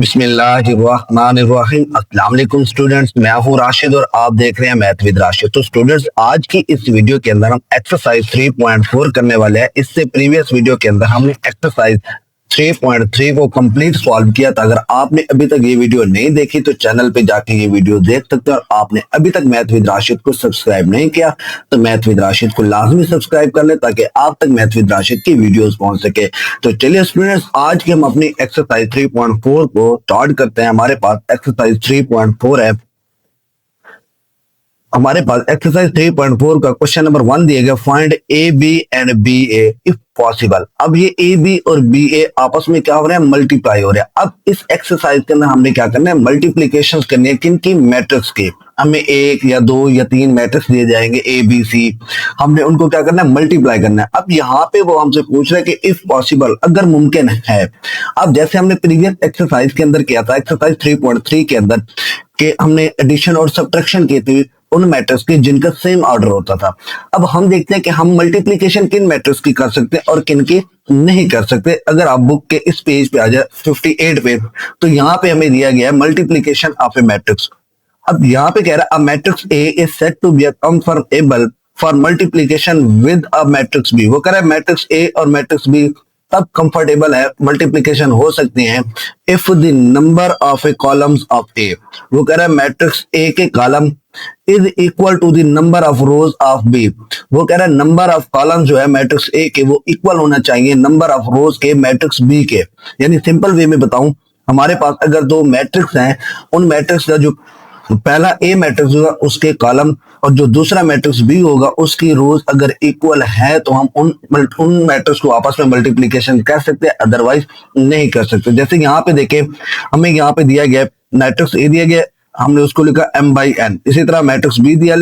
बिस्मिल्लाहिर्रहमानिर्रहीम। अस्सलाम वालेकुम स्टूडेंट्स, मैं हूं राशिद और आप देख रहे हैं मैथ विद राशिद। तो स्टूडेंट्स, आज की इस वीडियो के अंदर हम एक्सरसाइज 3.4 करने वाले हैं। इससे प्रीवियस वीडियो के अंदर हमने एक्सरसाइज 3.3 को कंप्लीट सॉल्व किया था। अगर आपने अभी तक ये वीडियो नहीं देखी तो चैनल पे जाके ये वीडियो देख सकते हो। और आपने अभी तक मैथ विद राशिद को सब्सक्राइब नहीं किया तो मैथ विद राशिद को लाजमी सब्सक्राइब कर ले ताकि आप तक मैथ विद राशिद की वीडियोस पहुंच सके। तो चलिए स्टूडेंट्स, आज की हम अपनी एक्सरसाइज 3.4 को स्टार्ट करते हैं। हमारे पास एक्सरसाइज 3.4 है। हमारे पास एक्सरसाइज 3.4 का क्वेश्चन नंबर 1 दिया गया, find A B and B A if possible. अब ये ए बी और बी ए आपस में क्या हो रहे हैं, मल्टीप्लाई हो रहे हैं। अब इस एक्सरसाइज के अंदर हमने क्या करना है, मल्टीप्लीकेशन करनी है। किन की? मैट्रिक्स के। हमें एक या दो या तीन मैट्रिक्स दिए जाएंगे ए बी सी, हमने उनको क्या करना है, मल्टीप्लाई करना है। अब यहाँ पे वो हमसे पूछ रहे हैं कि इफ पॉसिबल, अगर मुमकिन है। अब जैसे हमने प्रीवियस एक्सरसाइज के अंदर किया था, एक्सरसाइज 3.3 के अंदर कि हमने एडिशन और सब्ट्रैक्शन की थी उन मैट्रिक्स के जिनका सेम ऑर्डर होता था। अब हम देखते हैं कि हम मल्टीप्लिकेशन किन मैट्रिक्स की कर सकते हैं और किन की नहीं कर सकते। अगर आप बुक के इस पेज पे आ जाए 58 पे, तो यहाँ पे हमें दिया गया है मल्टीप्लिकेशन ऑफ ए मैट्रिक्स। अब यहाँ पे कह रहा है a matrix A is said to be conformable for multiplication with a matrix B. वो कह रहा है मैट्रिक्स ए और मैट्रिक्स बी तब कंफर्टेबल है, मल्टीप्लिकेशन हो सकती है if the number of a columns of A. वो कह रहा है मैट्रिक्स ए के column is equal to the number of rows of B. वो कह रहा है नंबर ऑफ कॉलम जो है मैट्रिक्स ए के वो इक्वल होना चाहिए नंबर ऑफ रोज के मैट्रिक्स बी के। यानी सिंपल वे में बताऊं, हमारे पास अगर दो मैट्रिक्स हैं, उन मैट्रिक्स का जो पहला ए मैट्रिक्स होगा उसके कॉलम और जो दूसरा मैट्रिक्स बी होगा उसकी रोज अगर इक्वल है तो हम उन मैट्रिक्स को आपस में मल्टीप्लिकेशन कर सकते हैं, अदरवाइज नहीं कर सकते। जैसे यहाँ पे देखें, हमें यहाँ पे दिया गया मैट्रिक्स ए दिया गया, हमने उसको लिखा m बाई एन। इसी तरह मैट्रिक्स बी दिया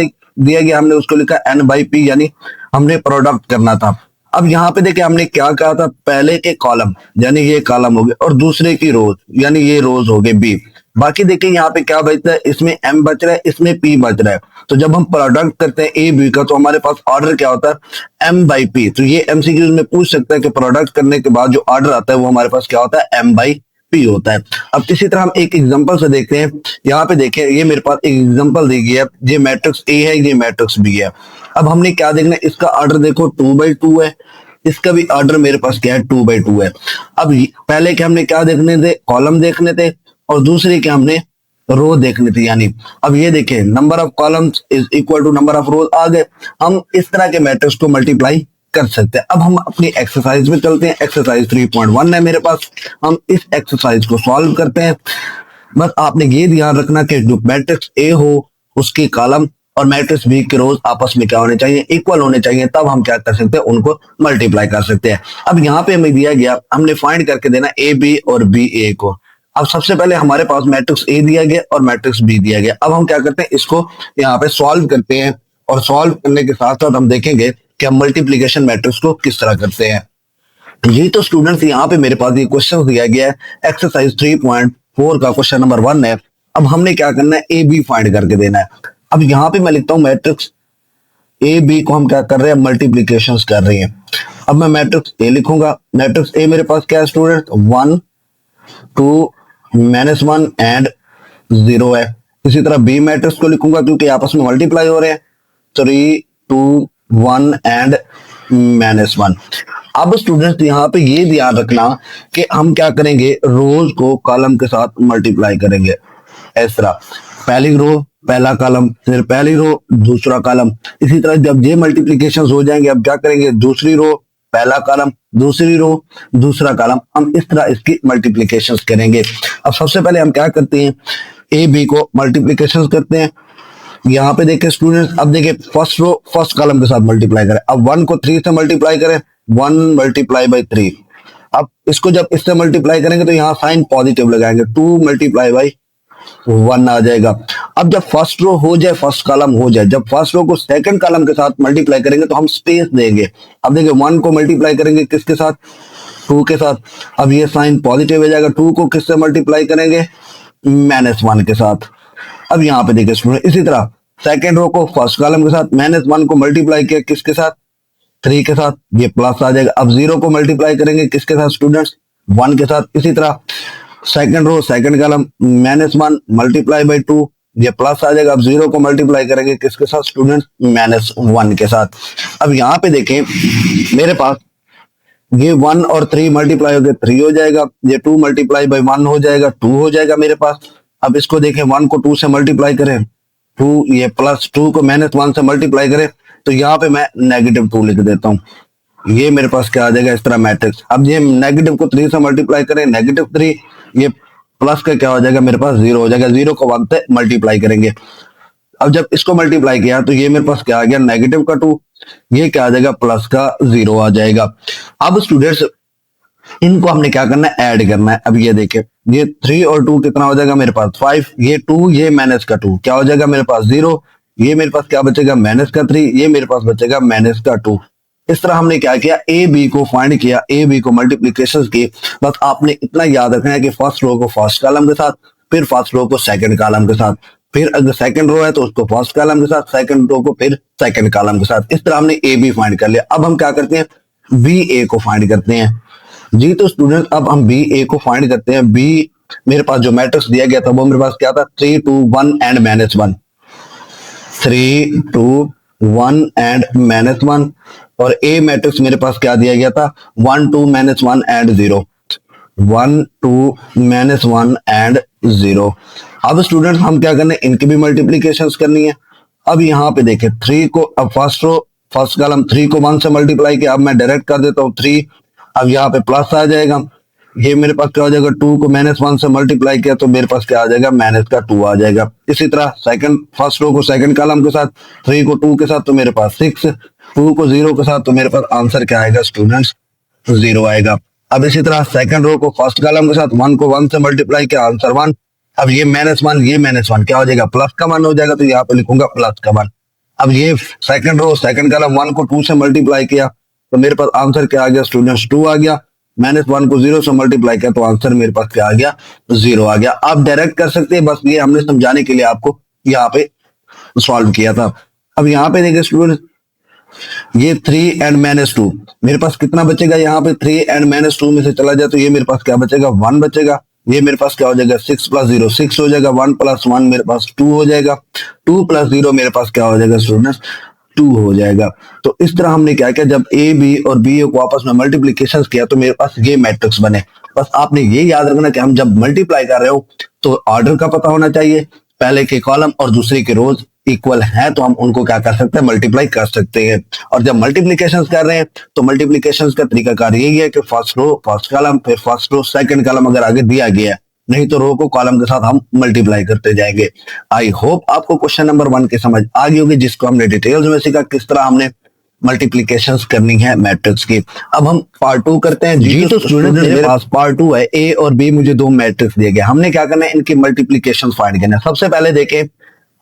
गया, हमने उसको लिखा n बाई पी, यानी हमने प्रोडक्ट करना था। अब यहाँ पे देखिए हमने क्या कहा था, पहले के कॉलम यानी ये कॉलम हो गए और दूसरे की रोज यानी ये रोज हो गए बी। बाकी देखिए यहाँ पे क्या बचता है, इसमें m बच रहा है, इसमें p बच रहा है। तो जब हम प्रोडक्ट करते हैं ए बी का तो हमारे पास ऑर्डर क्या होता है, m बाई पी। तो ये एमसीक्यूज में पूछ सकता है कि प्रोडक्ट करने के बाद जो ऑर्डर आता है वो हमारे पास क्या होता है, m बाई पी होता है। अब इसी तरह हम एक एग्जांपल से देखते हैं। यहाँ पे देखें, ये मेरे पास एक एग्जांपल दी गई है, ये मैट्रिक्स ए है, ये मैट्रिक्स बी है। अब हमने क्या देखना है, इसका ऑर्डर देखो 2/2 है, इसका भी ऑर्डर मेरे पास क्या है, 2/2 है। अब पहले के हमने क्या देखने थे, कॉलम देखने थे और दूसरे के हमने रो देखने थे। यानी अब ये देखें number of columns is equal to number of rows आ गए। हम इस तरह के मैट्रिक्स को मल्टीप्लाई कर सकते हैं। अब हम अपनी एक्सरसाइज में चलते हैं। एक्सरसाइज 3.1 है मेरे पास, हम इस एक्सरसाइज को सॉल्व करते हैं। बस आपने ये ध्यान रखना कि जो मैट्रिक्स ए हो उसकी कॉलम और मैट्रिक्स बी के रोज आपस में क्या होने चाहिए, इक्वल होने चाहिए, तब हम क्या कर सकते हैं, उनको मल्टीप्लाई कर सकते हैं। अब यहाँ पे हमें दिया गया, हमने फाइंड करके देना ए बी और बी ए को। अब सबसे पहले हमारे पास मैट्रिक्स ए दिया गया और मैट्रिक्स बी दिया गया। अब हम क्या करते हैं, इसको यहाँ पे सॉल्व करते हैं और सॉल्व करने के साथ साथ हम देखेंगे कि हम मल्टीप्लीकेशन मैट्रिक्स को किस तरह करते हैं। ये तो स्टूडेंट्स यहाँ पे मेरे पास ये क्वेश्चन दिया गया है, एक्सरसाइज 3.4 का क्वेश्चन नंबर 1 है। अब हमने क्या करना है, ए बी फाइंड करके देना है। अब यहाँ पे मैं लिखता हूँ मैट्रिक्स ए बी को हम क्या कर रहे हैं, मल्टीप्लीकेशन कर रहे हैं। अब मैं मैट्रिक्स ए लिखूंगा। मैट्रिक्स ए मेरे पास क्या है स्टूडेंट, 1 2 -1 एंड 0 है। इसी तरह बी मैट्रिक्स को लिखूंगा क्योंकि आपस में मल्टीप्लाई हो रहे हैं, 3 2 1 एंड -1। अब स्टूडेंट्स यहाँ पे ये ध्यान रखना कि हम क्या करेंगे, रोज को कॉलम के साथ मल्टीप्लाई करेंगे। इस तरह पहली रो पहला कॉलम, फिर पहली रो दूसरा कॉलम। इसी तरह जब ये मल्टीप्लिकेशन हो जाएंगे, अब क्या करेंगे, दूसरी रो पहला कॉलम, दूसरी रो दूसरा कॉलम। हम इस तरह इसकी मल्टीप्लिकेशन करेंगे। अब सबसे पहले हम क्या करते हैं, ए बी को मल्टीप्लिकेशन करते हैं। यहाँ पे देखें स्टूडेंट्स, अब देखिए फर्स्ट रो फर्स्ट कॉलम के साथ मल्टीप्लाई करें। अब 1 को 3 से मल्टीप्लाई करें, 1 मल्टीप्लाई बाई 3। अब इसको जब इससे मल्टीप्लाई करेंगे तो यहाँ साइन पॉजिटिव लगाएंगे, 2 मल्टीप्लाई बाई 1 आ जाएगा। अब जब फर्स्ट रो हो जाए, फर्स्ट कॉलम हो जाए, जब फर्स्ट रो को सेकंड कॉलम के साथ मल्टीप्लाई करेंगे तो हम स्पेस देंगे। अब देखिए 1 को मल्टीप्लाई करेंगे किसके साथ, 2 के साथ। अब ये साइन पॉजिटिव हो जाएगा। 2 को किससे मल्टीप्लाई करेंगे, -1 के साथ। अब यहाँ पे देखिए स्टूडेंट, इसी तरह सेकंड रो को फर्स्ट कॉलम के साथ, -1 को मल्टीप्लाई किया किसके साथ, 3 के साथ, ये प्लस आ जाएगा। अब 0 को मल्टीप्लाई करेंगे किसके साथ स्टूडेंट्स, 1 के साथ। इसी तरह second row second column -1 multiply by 2, ये प्लस आ जाएगा। अब 0 को मल्टीप्लाई करेंगे किसके साथ स्टूडेंट? -1 के साथ। अब यहाँ पे देखें मेरे पास ये 1 और 3 मल्टीप्लाई हो गए 3 हो जाएगा, ये 2 मल्टीप्लाई बाई 1 हो जाएगा 2 हो जाएगा मेरे पास। अब इसको देखें 1 को 2 से मल्टीप्लाई करें 2, ये प्लस 2 को -1 से मल्टीप्लाई करें तो यहाँ पे मैं -2 लिख देता हूँ। ये मेरे पास क्या आ जाएगा इस तरह मैट्रिक्स। अब ये नेगेटिव को 3 से मल्टीप्लाई करें -3, ये प्लस का क्या हो जाएगा मेरे पास 0 हो जाएगा। 0 को 1 से मल्टीप्लाई करेंगे। अब जब इसको मल्टीप्लाई किया तो ये मेरे पास क्या आ गया नेगेटिव का 2, ये क्या आ जाएगा प्लस का 0 आ जाएगा। अब स्टूडेंट्स इनको हमने क्या करना है? ऐड करना है। अब ये देखें ये 3 और 2 कितना हो जाएगा मेरे पास 5, ये 2 ये माइनस का 2 क्या हो जाएगा मेरे पास 0, ये मेरे पास क्या बचेगा -3, ये मेरे पास बचेगा -2। इस तरह हमने क्या किया? ए बी को फाइंड किया, ए बी को मल्टीप्लीकेशन की। बस आपने इतना याद रखना है कि फर्स्ट रो को फर्स्ट कॉलम के साथ, फिर फर्स्ट रो को सेकंड कॉलम के साथ, फिर अगर सेकंड रो है तो उसको फर्स्ट कॉलम के साथ, सेकंड रो को फिर सेकंड कॉलम के साथ। इस तरह हमने ए बी फाइंड कर लिया। अब हम क्या करते हैं? बी ए को फाइंड करते हैं। जी तो स्टूडेंट अब हम बी ए को फाइंड करते हैं। बी मेरे पास जो मैट्रिक्स दिया गया था वो मेरे पास क्या था? 3 2 1 एंड -1, 3 2 1 एंड -1। और ए मैट्रिक्स मेरे पास क्या दिया गया था? 1 2 -1 एंड 0, 1 2 -1 एंड 0। अब स्टूडेंट हम क्या करने? इनकी भी मल्टीप्लीकेशंस करनी है। अब यहाँ पे देखें 3 को, अब फर्स्ट रो फर्स्ट कॉलम 3 को 1 से मल्टीप्लाई किया, अब मैं डायरेक्ट कर देता हूँ 3, अब यहाँ पे प्लस आ जाएगा। ये मेरे पास क्या हो जाएगा? 2 को -1 से मल्टीप्लाई किया तो मेरे पास क्या आ जाएगा? -2 आ जाएगा। इसी तरह सेकंड फर्स्ट रो को सेकंड कॉलम के साथ, 3 को 2 के साथ तो मेरे पास 6, 2 को 0 के साथ तो मेरे पास आंसर क्या आएगा स्टूडेंट्स? 0 आएगा। अब इसी तरह सेकंड रो को फर्स्ट कॉलम के साथ 1 को 1 से मल्टीप्लाई किया, आंसर 1। अब ये -1 ये -1 क्या हो जाएगा? प्लस का 1 हो जाएगा, तो यहाँ पे लिखूंगा प्लस का 1। अब ये सेकंड रो सेकंड कॉलम 1 को 2 से मल्टीप्लाई किया तो मेरे पास आंसर क्या आ गया स्टूडेंट्स? 2 आ गया। -1 को 0 से मल्टीप्लाई किया तो आंसर मेरे पास क्या आ गया? 0 आ गया। आप डायरेक्ट कर सकते हैं, बस ये हमने समझाने के लिए आपको यहाँ पे सॉल्व किया था। अब यहाँ पे देखिए स्टूडेंट ये 3 एंड -2 मेरे पास कितना बचेगा? यहाँ पे 3 एंड -2 में से चला जाए तो ये मेरे पास क्या बचेगा? 1 बचेगा। ये मेरे पास क्या हो जाएगा? 6 + 0 6 हो जाएगा। 1 + 1 मेरे पास 2 हो जाएगा। 2 + 0 मेरे पास क्या हो जाएगा स्टूडेंट्स? 2 हो जाएगा। तो इस तरह हमने क्या किया? जब ए बी और बी ए को आपस में मल्टीप्लीकेशन किया तो मेरे पास ये मैट्रिक्स बने। बस आपने ये याद रखना कि हम जब मल्टीप्लाई कर रहे हो तो ऑर्डर का पता होना चाहिए, पहले के कॉलम और दूसरे के रोज इक्वल है तो हम उनको क्या कर सकते हैं? मल्टीप्लाई कर सकते हैं। और जब मल्टीप्लीकेशन कर रहे हैं तो मल्टीप्लीकेशन का तरीकाकार यही है कि फर्स्ट रो फर्स्ट कॉलम फिर फर्स्ट रो सेकंड कॉलम अगर आगे दिया गया है, नहीं तो रो को कॉलम के साथ हम मल्टीप्लाई करते जाएंगे। आई होप आपको क्वेश्चन नंबर 1 की समझ आ गई होगी, जिसको हमने डिटेल्स में सीखा किस तरह हमने मल्टीप्लीकेशंस करनी है मैट्रिक्स की। अब हम पार्ट 2 करते हैं। जी तो स्टूडेंट मेरे पास पार्ट 2 है। ए और बी मुझे 2 मैट्रिक्स दिए गए, हमने क्या करना है? इनकी मल्टीप्लीकेशन फाइंड करना है। सबसे पहले देखें,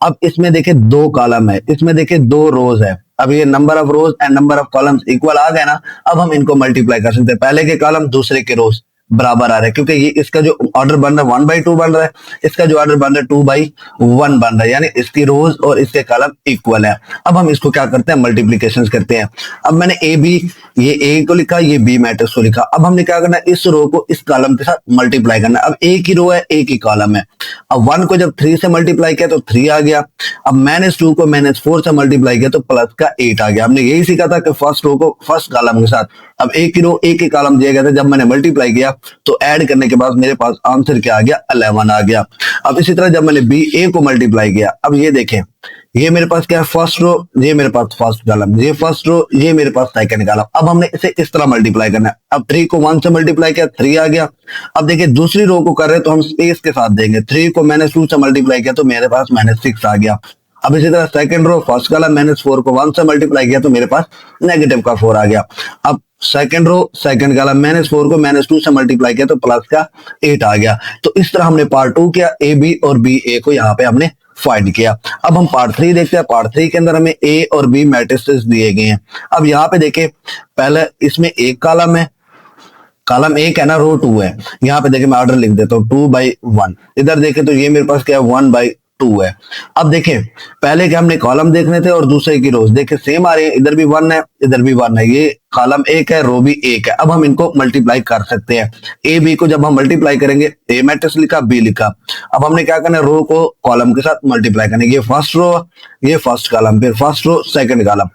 अब इसमें देखें 2 कॉलम है, इसमें देखें 2 रोज है। अब ये number of rows and number of columns equal आ गए ना, अब हम इनको मल्टीप्लाई कर सकते हैं। पहले के कॉलम दूसरे के रोज बराबर आ रहे हैं, क्योंकि ये इसका जो ऑर्डर बन रहा है 1/2 बन रहा है, इसका जो ऑर्डर बन रहा है 2/1 बन रहा है, यानी इसकी रोज और इसके कॉलम इक्वल है। अब हम इसको क्या करते हैं? मल्टीप्लीकेशन करते हैं। अब मैंने ए बी, ये ए को लिखा, ये बी मैट्रिक्स को लिखा। अब हमने क्या करना है? इस रो को इस कॉलम के साथ मल्टीप्लाई करना है। अब ए की रो है, ए की कॉलम है। अब 1 को जब 3 से मल्टीप्लाई किया तो 3 आ गया। अब -2 को -4 से मल्टीप्लाई किया तो प्लस का 8 आ गया। हमने यही सीखा था कि फर्स्ट रो को फर्स्ट कॉलम के साथ, अब ए की रो ए के कॉलम दिया गया था, जब मैंने मल्टीप्लाई किया तो ऐड करने के बाद मेरे पास आंसर क्या आ गया? 11 आ गया। अब इसी तरह जब मैंने बी ए को मल्टीप्लाई किया, अब ये देखें ये मेरे पास क्या है? फर्स्ट रो, ये मेरे पास फर्स्ट कॉलम, ये फर्स्ट रो, ये मेरे पास सेकंड कॉलम। अब हमने इसे इस तरह मल्टीप्लाई करना है। अब 3 को 1 से मल्टीप्लाई किया 3 आ गया। अब देखिए दूसरी रो को कर रहे हैं तो हम स्पेस के साथ देंगे। 3 को -2 से मल्टीप्लाई किया तो मेरे पास -6 आ गया। अब इसी तरह सेकंड रो फर्स्ट कॉलम -4 को 1 से मल्टीप्लाई किया तो मेरे पास नेगेटिव का 4 आ गया। अब सेकंड रो सेकंड कॉलम -4 को -2 से मल्टीप्लाई किया तो प्लस का 8 आ गया। तो इस तरह हमने पार्ट 2 किया, ए बी और बी ए को यहाँ पे हमने फाइंड किया। अब हम पार्ट 3 देखते हैं। पार्ट 3 के अंदर हमें ए और बी मैट्रिसेस दिए गए हैं। अब यहाँ पे देखें, पहले इसमें एक कॉलम है, कॉलम 1 है ना, रो 2 है। यहाँ पे देखें मैं ऑर्डर लिख देता हूँ 2/1। इधर देखें तो ये मेरे पास क्या है? 2 है। अब देखें, पहले के हमने कॉलम देखने थे और दूसरे की रोज देखे सेम आ रही है, इधर भी 1 है इधर भी 1 है, ये कॉलम 1 है रो भी 1 है। अब हम इनको मल्टीप्लाई कर सकते हैं। ए बी को जब हम मल्टीप्लाई करेंगे, ए मैट्रिक्स लिखा बी लिखा, अब हमने क्या करना है, रो को कॉलम के साथ मल्टीप्लाई करना है। ये फर्स्ट रो ये फर्स्ट कॉलम, फिर फर्स्ट रो सेकंड कॉलम।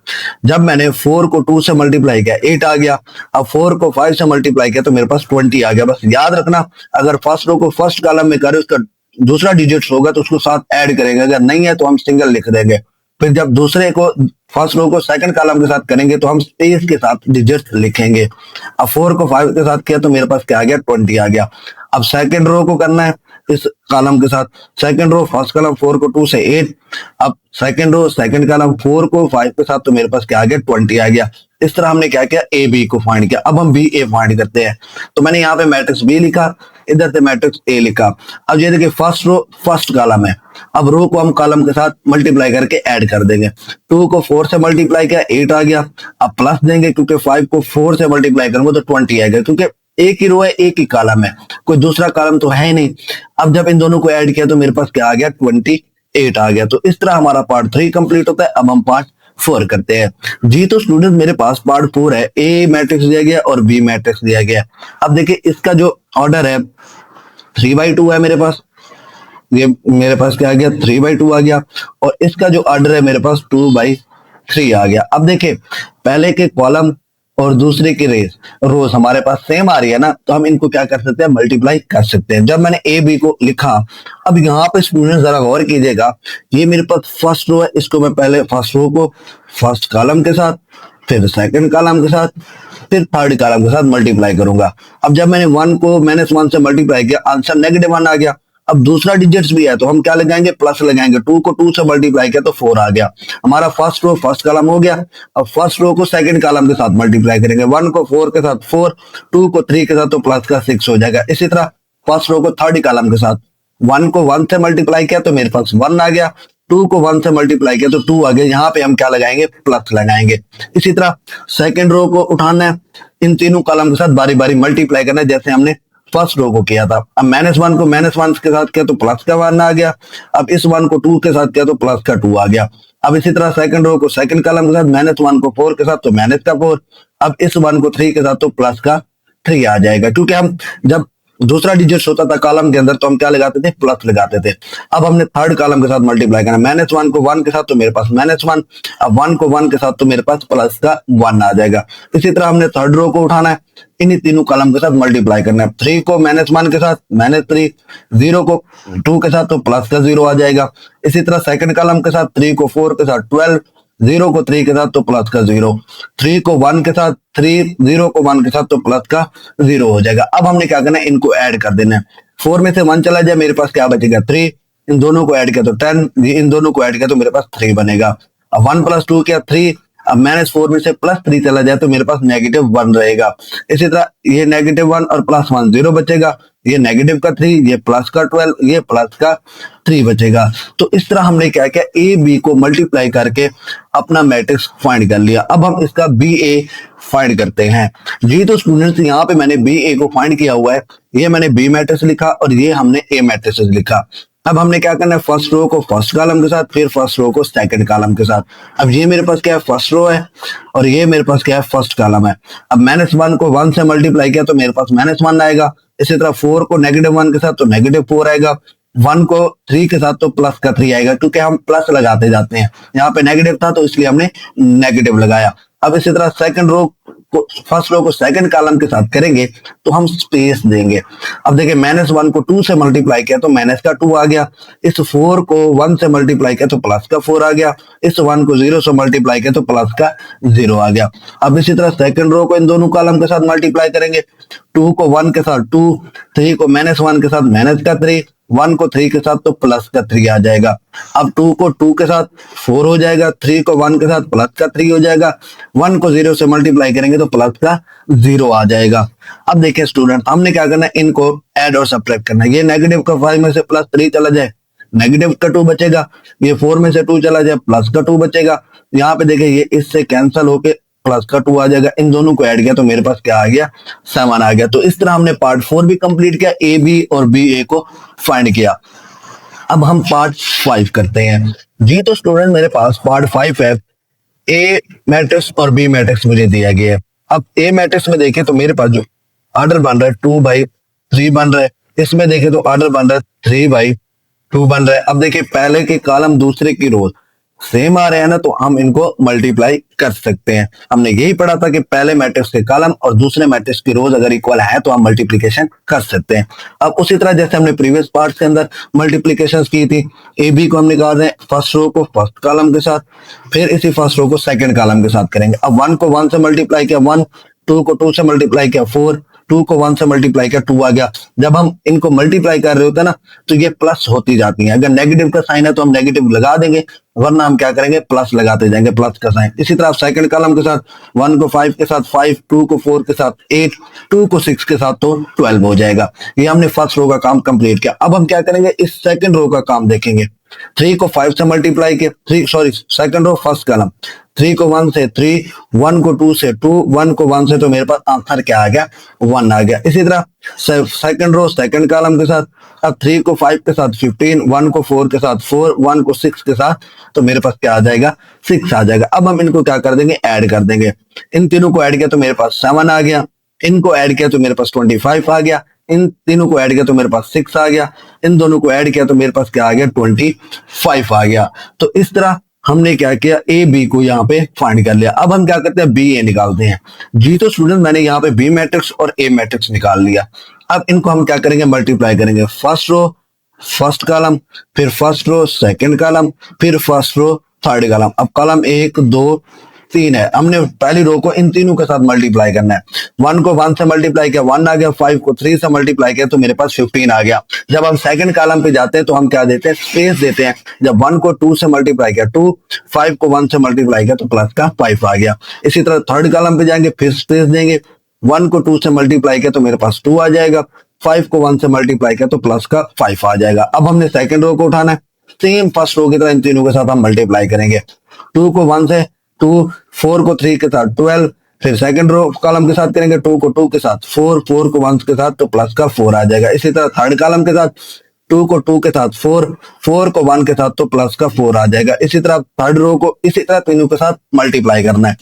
जब मैंने 4 को 2 से मल्टीप्लाई किया 8 आ गया, अब 4 को 5 से मल्टीप्लाई किया तो मेरे पास 20 आ गया। बस याद रखना, अगर फर्स्ट रो को फर्स्ट कॉलम में करें उसका दूसरा डिजिट होगा तो उसको साथ ऐड करेंगे, अगर नहीं है तो हम सिंगल लिख देंगे। फिर जब दूसरे को फर्स्ट रो को सेकंड कॉलम के साथ करेंगे तो हम स्पेस के साथ डिजिट लिखेंगे। अब 4 को 5 के साथ किया तो मेरे पास क्या आ गया, 20 आ गया। अब सेकंड रो को करना है इस कॉलम के साथ, सेकंड रो फर्स्ट कॉलम 4 को 2 से 8, अब सेकंड रो सेकंड कॉलम 4 को 5 के साथ तो मेरे पास क्या आ गया, 20 आ गया। इस तरह हमने क्या किया, ए बी को फाइंड किया। अब हम बी ए फाइंड करते हैं, तो मैंने यहाँ पे मैट्रिक्स बी लिखा, इधर से मैट्रिक्स ए लिखा। अब ये देखिए फर्स्ट रो फर्स्ट कॉलम है, अब रो को हम कॉलम के साथ मल्टीप्लाई करके ऐड कर देंगे। 2 को 4 से मल्टीप्लाई किया 8 आ गया, अब प्लस देंगे क्योंकि 5 को 4 से मल्टीप्लाई करूंगा तो 20 आएगा, क्योंकि एक ही रो है एक ही कॉलम है, कोई दूसरा कॉलम तो है ही नहीं। अब जब इन दोनों को ऐड किया तो मेरे पास क्या आ गया, 28 आ गया। तो इस तरह हमारा पार्ट 3 कंप्लीट होता है। अब हम पार्ट 4 करते हैं जी। तो स्टूडेंट मेरे पास पार्ट 4 है, ए मैट्रिक्स दिया गया और बी मैट्रिक्स दिया गया। अब देखिए इसका जो ऑर्डर है 3/2 है मेरे पास, ये मेरे पास क्या आ गया, 3/2 आ गया, और इसका जो ऑर्डर है मेरे पास 2/3 आ गया। अब देखिए पहले के कॉलम और दूसरे की रोज हमारे पास सेम आ रही है ना, तो हम इनको क्या कर सकते हैं, मल्टीप्लाई कर सकते हैं। जब मैंने ए बी को लिखा, अब यहाँ पे स्टूडेंट जरा गौर कीजिएगा, ये मेरे पास फर्स्ट रो है, इसको मैं पहले फर्स्ट रो को फर्स्ट कॉलम के साथ, फिर सेकंड कॉलम के साथ, फिर थर्ड कॉलम के साथ मल्टीप्लाई करूंगा। अब जब मैंने 1 को -1 से मल्टीप्लाई किया, आंसर -1 आ गया। अब दूसरा डिजिट्स भी है तो हम क्या लगाएंगे, प्लस लगाएंगे। 2 को 2 से मल्टीप्लाई किया तो 4 आ गया। हमारा फर्स्ट रो फर्स्ट कॉलम हो गया। अब फर्स्ट रो को सेकंड कॉलम के साथ मल्टीप्लाई करेंगे, 1 को 4 के साथ 4, 2 को 3 के साथ तो प्लस का 6 हो जाएगा। इसी तरह फर्स्ट रो को थर्ड कॉलम के साथ, 1 को 1 से मल्टीप्लाई किया तो मेरे पास 1 आ गया, 2 को 1 से मल्टीप्लाई किया तो 2 आ गया। यहाँ पे हम क्या लगाएंगे, प्लस लगाएंगे। इसी तरह सेकंड रो को उठाना है, इन तीनों कॉलम के साथ बारी बारी मल्टीप्लाई करना है, जैसे हमने फर्स्ट रो को किया था। अब -1 को -1 के साथ किया तो प्लस का 1 आ गया। अब इस 1 को 2 के साथ किया तो प्लस का 2 आ गया। अब इसी तरह सेकंड रो को सेकंड कॉलम के साथ, -1 को 4 के साथ तो माइनस का 4। अब इस 1 को 3 के साथ तो प्लस का 3 आ जाएगा, क्योंकि हम जब दूसरा डिजिट होता था कॉलम के अंदर तो हम क्या लगाते थे, प्लस लगाते थे। अब हमने थर्ड कॉलम के साथ मल्टीप्लाई करना, -1 को 1 के साथ तो मेरे पास -1, अब 1 को 1 के साथ तो मेरे पास प्लस का 1 आ जाएगा। इसी तरह हमने थर्ड रो को उठाना है, इन्हीं तीनों कॉलम के साथ मल्टीप्लाई करना है। 3 को -1 के साथ -3, 0 को 2 के साथ तो प्लस का 0 आ जाएगा। इसी तरह सेकंड कॉलम के साथ 3 को 4 के साथ 12, 0 को 3 के साथ तो प्लस का 0, 3 को 1 के साथ 3, 0 को 1 के साथ तो प्लस का 0 हो जाएगा। अब हमने क्या करना है, इनको ऐड कर देना है। 4 में से 1 चला जाए, मेरे पास क्या बचेगा, 3, इन दोनों को ऐड किया तो 10, इन दोनों को ऐड किया तो मेरे पास 3 बनेगा। अब 1 + 2 क्या 3, अब -4 में से +3 चला जाए तो मेरे पास -1 रहेगा। इसी तरह ये -1 और +1 0 बचेगा, ये -3, ये प्लस का 12, ये प्लस का 3 बचेगा। तो इस तरह हमने क्या किया, ए बी को मल्टीप्लाई करके अपना मैट्रिक्स फाइंड कर लिया। अब हम इसका बी ए फाइंड करते हैं जी। तो स्टूडेंट्स यहाँ पे मैंने बी ए को फाइंड किया हुआ है, ये मैंने बी मैट्रिक्स लिखा और ये हमने ए मैट्रिक्स लिखा। अब हमने क्या करना है, फर्स्ट रो को फर्स्ट कॉलम के साथ, फिर फर्स्ट रो को सेकंड कॉलम के साथ। अब ये मेरे पास क्या है, फर्स्ट रो है और ये मेरे पास क्या है, फर्स्ट कॉलम है। अब -1 को 1 से मल्टीप्लाई किया तो मेरे पास -1 आएगा। इसी तरह 4 को -1 के साथ तो -4 आएगा, 1 को 3 के साथ तो प्लस का 3 आएगा, क्योंकि हम प्लस लगाते जाते हैं। यहाँ पे नेगेटिव था तो इसलिए हमने नेगेटिव लगाया। अब इसी तरह सेकंड रो को फर्स्ट रो को सेकंड कॉलम के साथ करेंगे तो हम स्पेस देंगे। अब देखिए -1 को 2 से मल्टीप्लाई किया तो माइनस का 2 आ गया, इस 4 को 1 से मल्टीप्लाई किया तो प्लस का 4 आ गया, इस 1 को 0 से मल्टीप्लाई किया तो प्लस का 0 आ गया। अब इसी तरह सेकंड रो को इन दोनों कॉलम के साथ मल्टीप्लाई करेंगे, 2 को 1 के साथ 2, 3 को -1 के साथ माइनस का 3, 1 को 3 के साथ तो प्लस का 3 आ जाएगा। अब 2 को 2 के साथ 4 हो जाएगा, 3 को 1 के साथ प्लस का 3 हो जाएगा, 1 को 0 से मल्टीप्लाई करेंगे तो प्लस का 0 आ जाएगा। अब देखिए स्टूडेंट, हमने क्या करना है, इनको ऐड और सब्ट्रैक्ट करना है। ये नेगेटिव का 5 में से +3 चला जाए, नेगेटिव का 2 बचेगा। ये 4 में से 2 चला जाए, प्लस का 2 बचेगा। यहाँ पे देखिए ये इससे कैंसिल होके प्लस का 2 आ जाएगा। इन दोनों को ऐड किया तो मेरे पास क्या आ गया, 7 आ गया। तो इस तरह हमने पार्ट 4 भी कंप्लीट किया, ए बी और बी ए को फाइंड किया। अब हम पार्ट 5 करते हैं जी। तो स्टूडेंट मेरे पास पार्ट 5 है। ए मैट्रिक्स और बी मैट्रिक्स मुझे दिया गया है। अब ए मैट्रिक्स में देखें तो मेरे पास जो ऑर्डर बन रहा है 2/3 बन रहा है। इसमें देखें तो ऑर्डर बन रहा है 3/2 बन रहा है। अब देखिए पहले के कॉलम दूसरे की रोज सेम आ रहे हैं ना, तो हम इनको मल्टीप्लाई कर सकते हैं। हमने यही पढ़ा था कि पहले मैट्रिक्स के कॉलम और दूसरे मैट्रिक्स की रोज अगर इक्वल है तो हम मल्टीप्लिकेशन कर सकते हैं। अब उसी तरह जैसे हमने प्रीवियस पार्ट के अंदर मल्टीप्लिकेशन की थी, ए बी को हम निकाल रहे हैं फर्स्ट रो को फर्स्ट कॉलम के साथ, फिर इसी फर्स्ट रो को सेकंड कॉलम के साथ करेंगे। अब 1 को 1 से मल्टीप्लाई किया 1, 2 को 2 से मल्टीप्लाई किया 4, 2 को 1 से मल्टीप्लाई किया 2 आ गया। जब हम इनको मल्टीप्लाई कर रहे होते हैं ना तो ये प्लस होती जाती है। अगर नेगेटिव का साइन है तो हम नेगेटिव लगा देंगे, वरना हम क्या करेंगे प्लस लगाते जाएंगे, प्लस का साइन। इसी तरह सेकंड कॉलम के साथ 1 को 5 के साथ 5, 2 को 4 के साथ 8, 2 को 6 के साथ तो 12 हो जाएगा। ये हमने फर्स्ट रो का काम कंप्लीट किया। अब हम क्या करेंगे, इस सेकंड रो का काम देखेंगे। 3 को 5 से मल्टीप्लाई किया, सेकंड रो फर्स्ट कॉलम, 3 को 1 से 3, 1 को 2 से 2, 1 को 1 से, तो मेरे पास आंसर क्या आ गया 1 आ गया। इसी तरह सेकंड रो सेकंड कॉलम के साथ, अब 3 को 5 के साथ 15, 1 को 4 के साथ 4, 1 को 6 के साथ, तो मेरे पास क्या आ जाएगा 6 आ जाएगा। अब हम इनको क्या कर देंगे, ऐड कर देंगे। इन तीनों को ऐड किया तो मेरे पास 7 आ गया, इनको ऐड किया तो मेरे पास 25 आ गया, इन तीनों को ऐड किया तो मेरे पास 6 आ गया, इन दोनों को ऐड किया तो मेरे पास क्या आ गया 25 आ गया। तो इस तरह हमने क्या किया, ए बी को यहाँ पे फाइंड कर लिया। अब हम क्या करते हैं, बी ए निकालते हैं जी। तो स्टूडेंट मैंने यहाँ पे बी मैट्रिक्स और ए मैट्रिक्स निकाल लिया। अब इनको हम क्या करेंगे, मल्टीप्लाई करेंगे। फर्स्ट रो फर्स्ट कॉलम, फिर फर्स्ट रो सेकंड कॉलम, फिर फर्स्ट रो थर्ड कॉलम। अब कॉलम 1 2 3 है, हमने पहली रो को इन तीनों के साथ मल्टीप्लाई करना है। 1 को 1 से मल्टीप्लाई किया 1 आ गया, 5 को 3 से मल्टीप्लाई किया तो मेरे पास 15 आ गया। जब हम सेकंड कॉलम पे जाते हैं तो हम क्या देते हैं, स्पेस देते हैं। जब 1 को 2 से मल्टीप्लाई किया 2, 5 को 1 से मल्टीप्लाई किया तो प्लस का 5 आ गया। इसी तरह थर्ड कॉलम पे जाएंगे, फिर स्पेस देंगे। 1 को 2 से मल्टीप्लाई किया तो मेरे पास 2 आ जाएगा, 5 को 1 से मल्टीप्लाई किया तो प्लस का 5 आ जाएगा। अब हमने सेकंड रो को उठाना है, सेम फर्स्ट रो की तरह इन तीनों के साथ हम मल्टीप्लाई करेंगे। 2 को 1 से 2, 4 को 3 के साथ 12, फिर सेकंड रो कॉलम के साथ करेंगे 2 को 2 के साथ 4, 4 को 1 के साथ तो प्लस का 4 आ जाएगा। इसी तरह थर्ड कॉलम के साथ 2 को 2 के साथ 4, 4 को 1 के साथ तो प्लस का 4 आ जाएगा। इसी तरह थर्ड रो को इसी तरह तीनों के साथ मल्टीप्लाई करना है।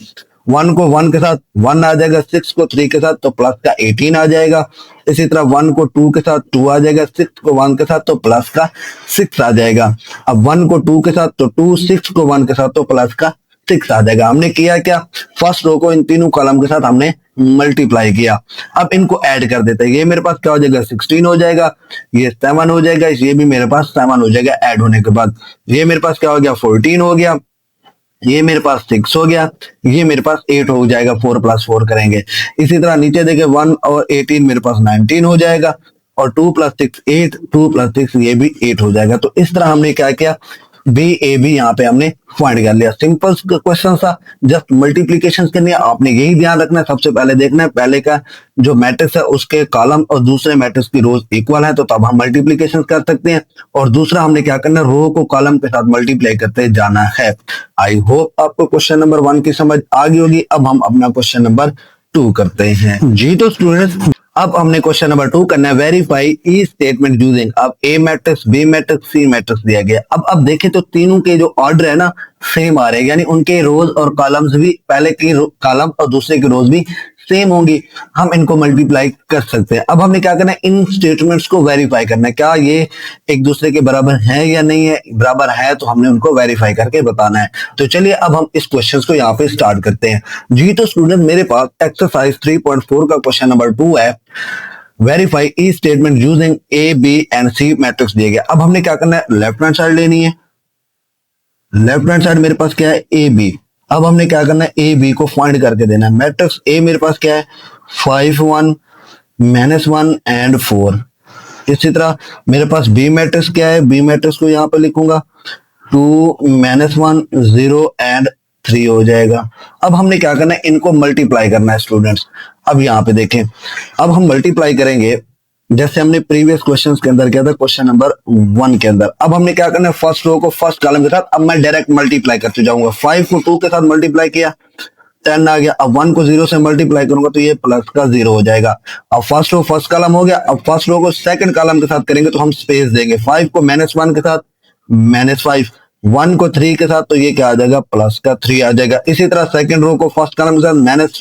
1 को 1 के साथ 1 आ जाएगा, 6 को 3 के साथ तो प्लस का 18 आ जाएगा। इसी तरह 1 को 2 के साथ 2 आ जाएगा, 6 को 1 के साथ तो प्लस का 6 आ जाएगा। अब 1 को 2 के साथ तो 2, 6 को 1 के साथ तो प्लस का 6 आ जाएगा। हमने किया क्या, फर्स्ट रो को इन तीनों कॉलम के साथ हमने मल्टीप्लाई किया। अब इनको ऐड कर देते हैं। ये मेरे पास क्या हो जाएगा 16 हो जाएगा, ये 7 हो जाएगा, ये भी मेरे पास 7 हो जाएगा ऐड होने के बाद। ये मेरे पास क्या हो गया 14 हो गया, ये मेरे पास 6 हो गया, ये मेरे पास 8 हो जाएगा, 4 + 4 करेंगे। इसी तरह नीचे देखिए 1 और 18 मेरे पास 19 हो जाएगा, और 2 + 6 8, 2 + 6 ये भी 8 हो जाएगा। तो इस तरह हमने क्या किया, बी ए बी यहाँ पे हमने फाइंड कर लिया। सिंपल क्वेश्चन था, जस्ट मल्टीप्लीकेशन करनी है। आपने यही ध्यान रखना है, सबसे पहले देखना है पहले का जो मैट्रिक्स है उसके कॉलम और दूसरे मैट्रिक्स की रोज इक्वल है तो तब हम मल्टीप्लीकेशन कर सकते हैं। और दूसरा हमने क्या करना है, रो को कॉलम के साथ मल्टीप्लाई करते जाना है। आई होप आपको क्वेश्चन नंबर 1 की समझ आ गई होगी। अब हम अपना क्वेश्चन नंबर 2 करते हैं जी। तो स्टूडेंट्स अब हमने क्वेश्चन नंबर 2 करना है, वेरीफाई ई स्टेटमेंट यूजिंग। अब A matrix B matrix C matrix दिया गया। अब देखें तो तीनों के जो ऑर्डर है ना सेम आ रहे हैं, यानी उनके रोज और कॉलम्स भी पहले की कॉलम और दूसरे की रोज भी सेम होंगी। हम इनको मल्टीप्लाई कर सकते हैं। अब हमने क्या करना है, इन स्टेटमेंट्स को वेरीफाई करना है, क्या ये एक दूसरे के बराबर है या नहीं है। बराबर है तो हमने उनको वेरीफाई करके बताना है। तो चलिए अब हम इस क्वेश्चन को यहाँ पे स्टार्ट करते हैं जी। तो स्टूडेंट मेरे पास एक्सरसाइज 3.4 का क्वेश्चन नंबर 2 है, verify the statement using A B and C matrix दिए गया। अब हमने क्या करना है, लेफ्ट हैंड साइड लेनी है। लेफ्ट हैंड साइड मेरे पास क्या है, ए बी। अब हमने क्या करना है, ए बी को फाइंड करके देना है। मैट्रिक्स ए मेरे पास क्या है 5 1 -1 एंड 4। इसी तरह मेरे पास बी मैट्रिक्स क्या है, बी मैट्रिक्स को यहाँ पे लिखूंगा 2 -1 0 एंड 3 हो जाएगा। अब हमने क्या करना है, इनको मल्टीप्लाई करना है स्टूडेंट्स। अब यहाँ पे देखें, अब हम मल्टीप्लाई करेंगे जैसे हमने प्रीवियस क्वेश्चंस के अंदर किया था, क्वेश्चन नंबर 1 के अंदर। अब हमने क्या करना है, फर्स्ट रो को फर्स्ट कॉलम के साथ अब मैं डायरेक्ट मल्टीप्लाई करते जाऊंगा। 5 को 2 के साथ मल्टीप्लाई किया 10 आ गया। अब 1 को 0 से मल्टीप्लाई करूंगा तो ये प्लस का 0 हो जाएगा। अब फर्स्ट रो फर्स्ट कॉलम हो गया। अब फर्स्ट रो को सेकंड कॉलम के साथ करेंगे तो हम स्पेस देंगे। 5 को -1 के साथ -5, 1 को 3 के साथ तो ये क्या आ जाएगा, प्लस का 3 आ जाएगा। इसी तरह सेकंड रो को फर्स्ट कॉलम के साथ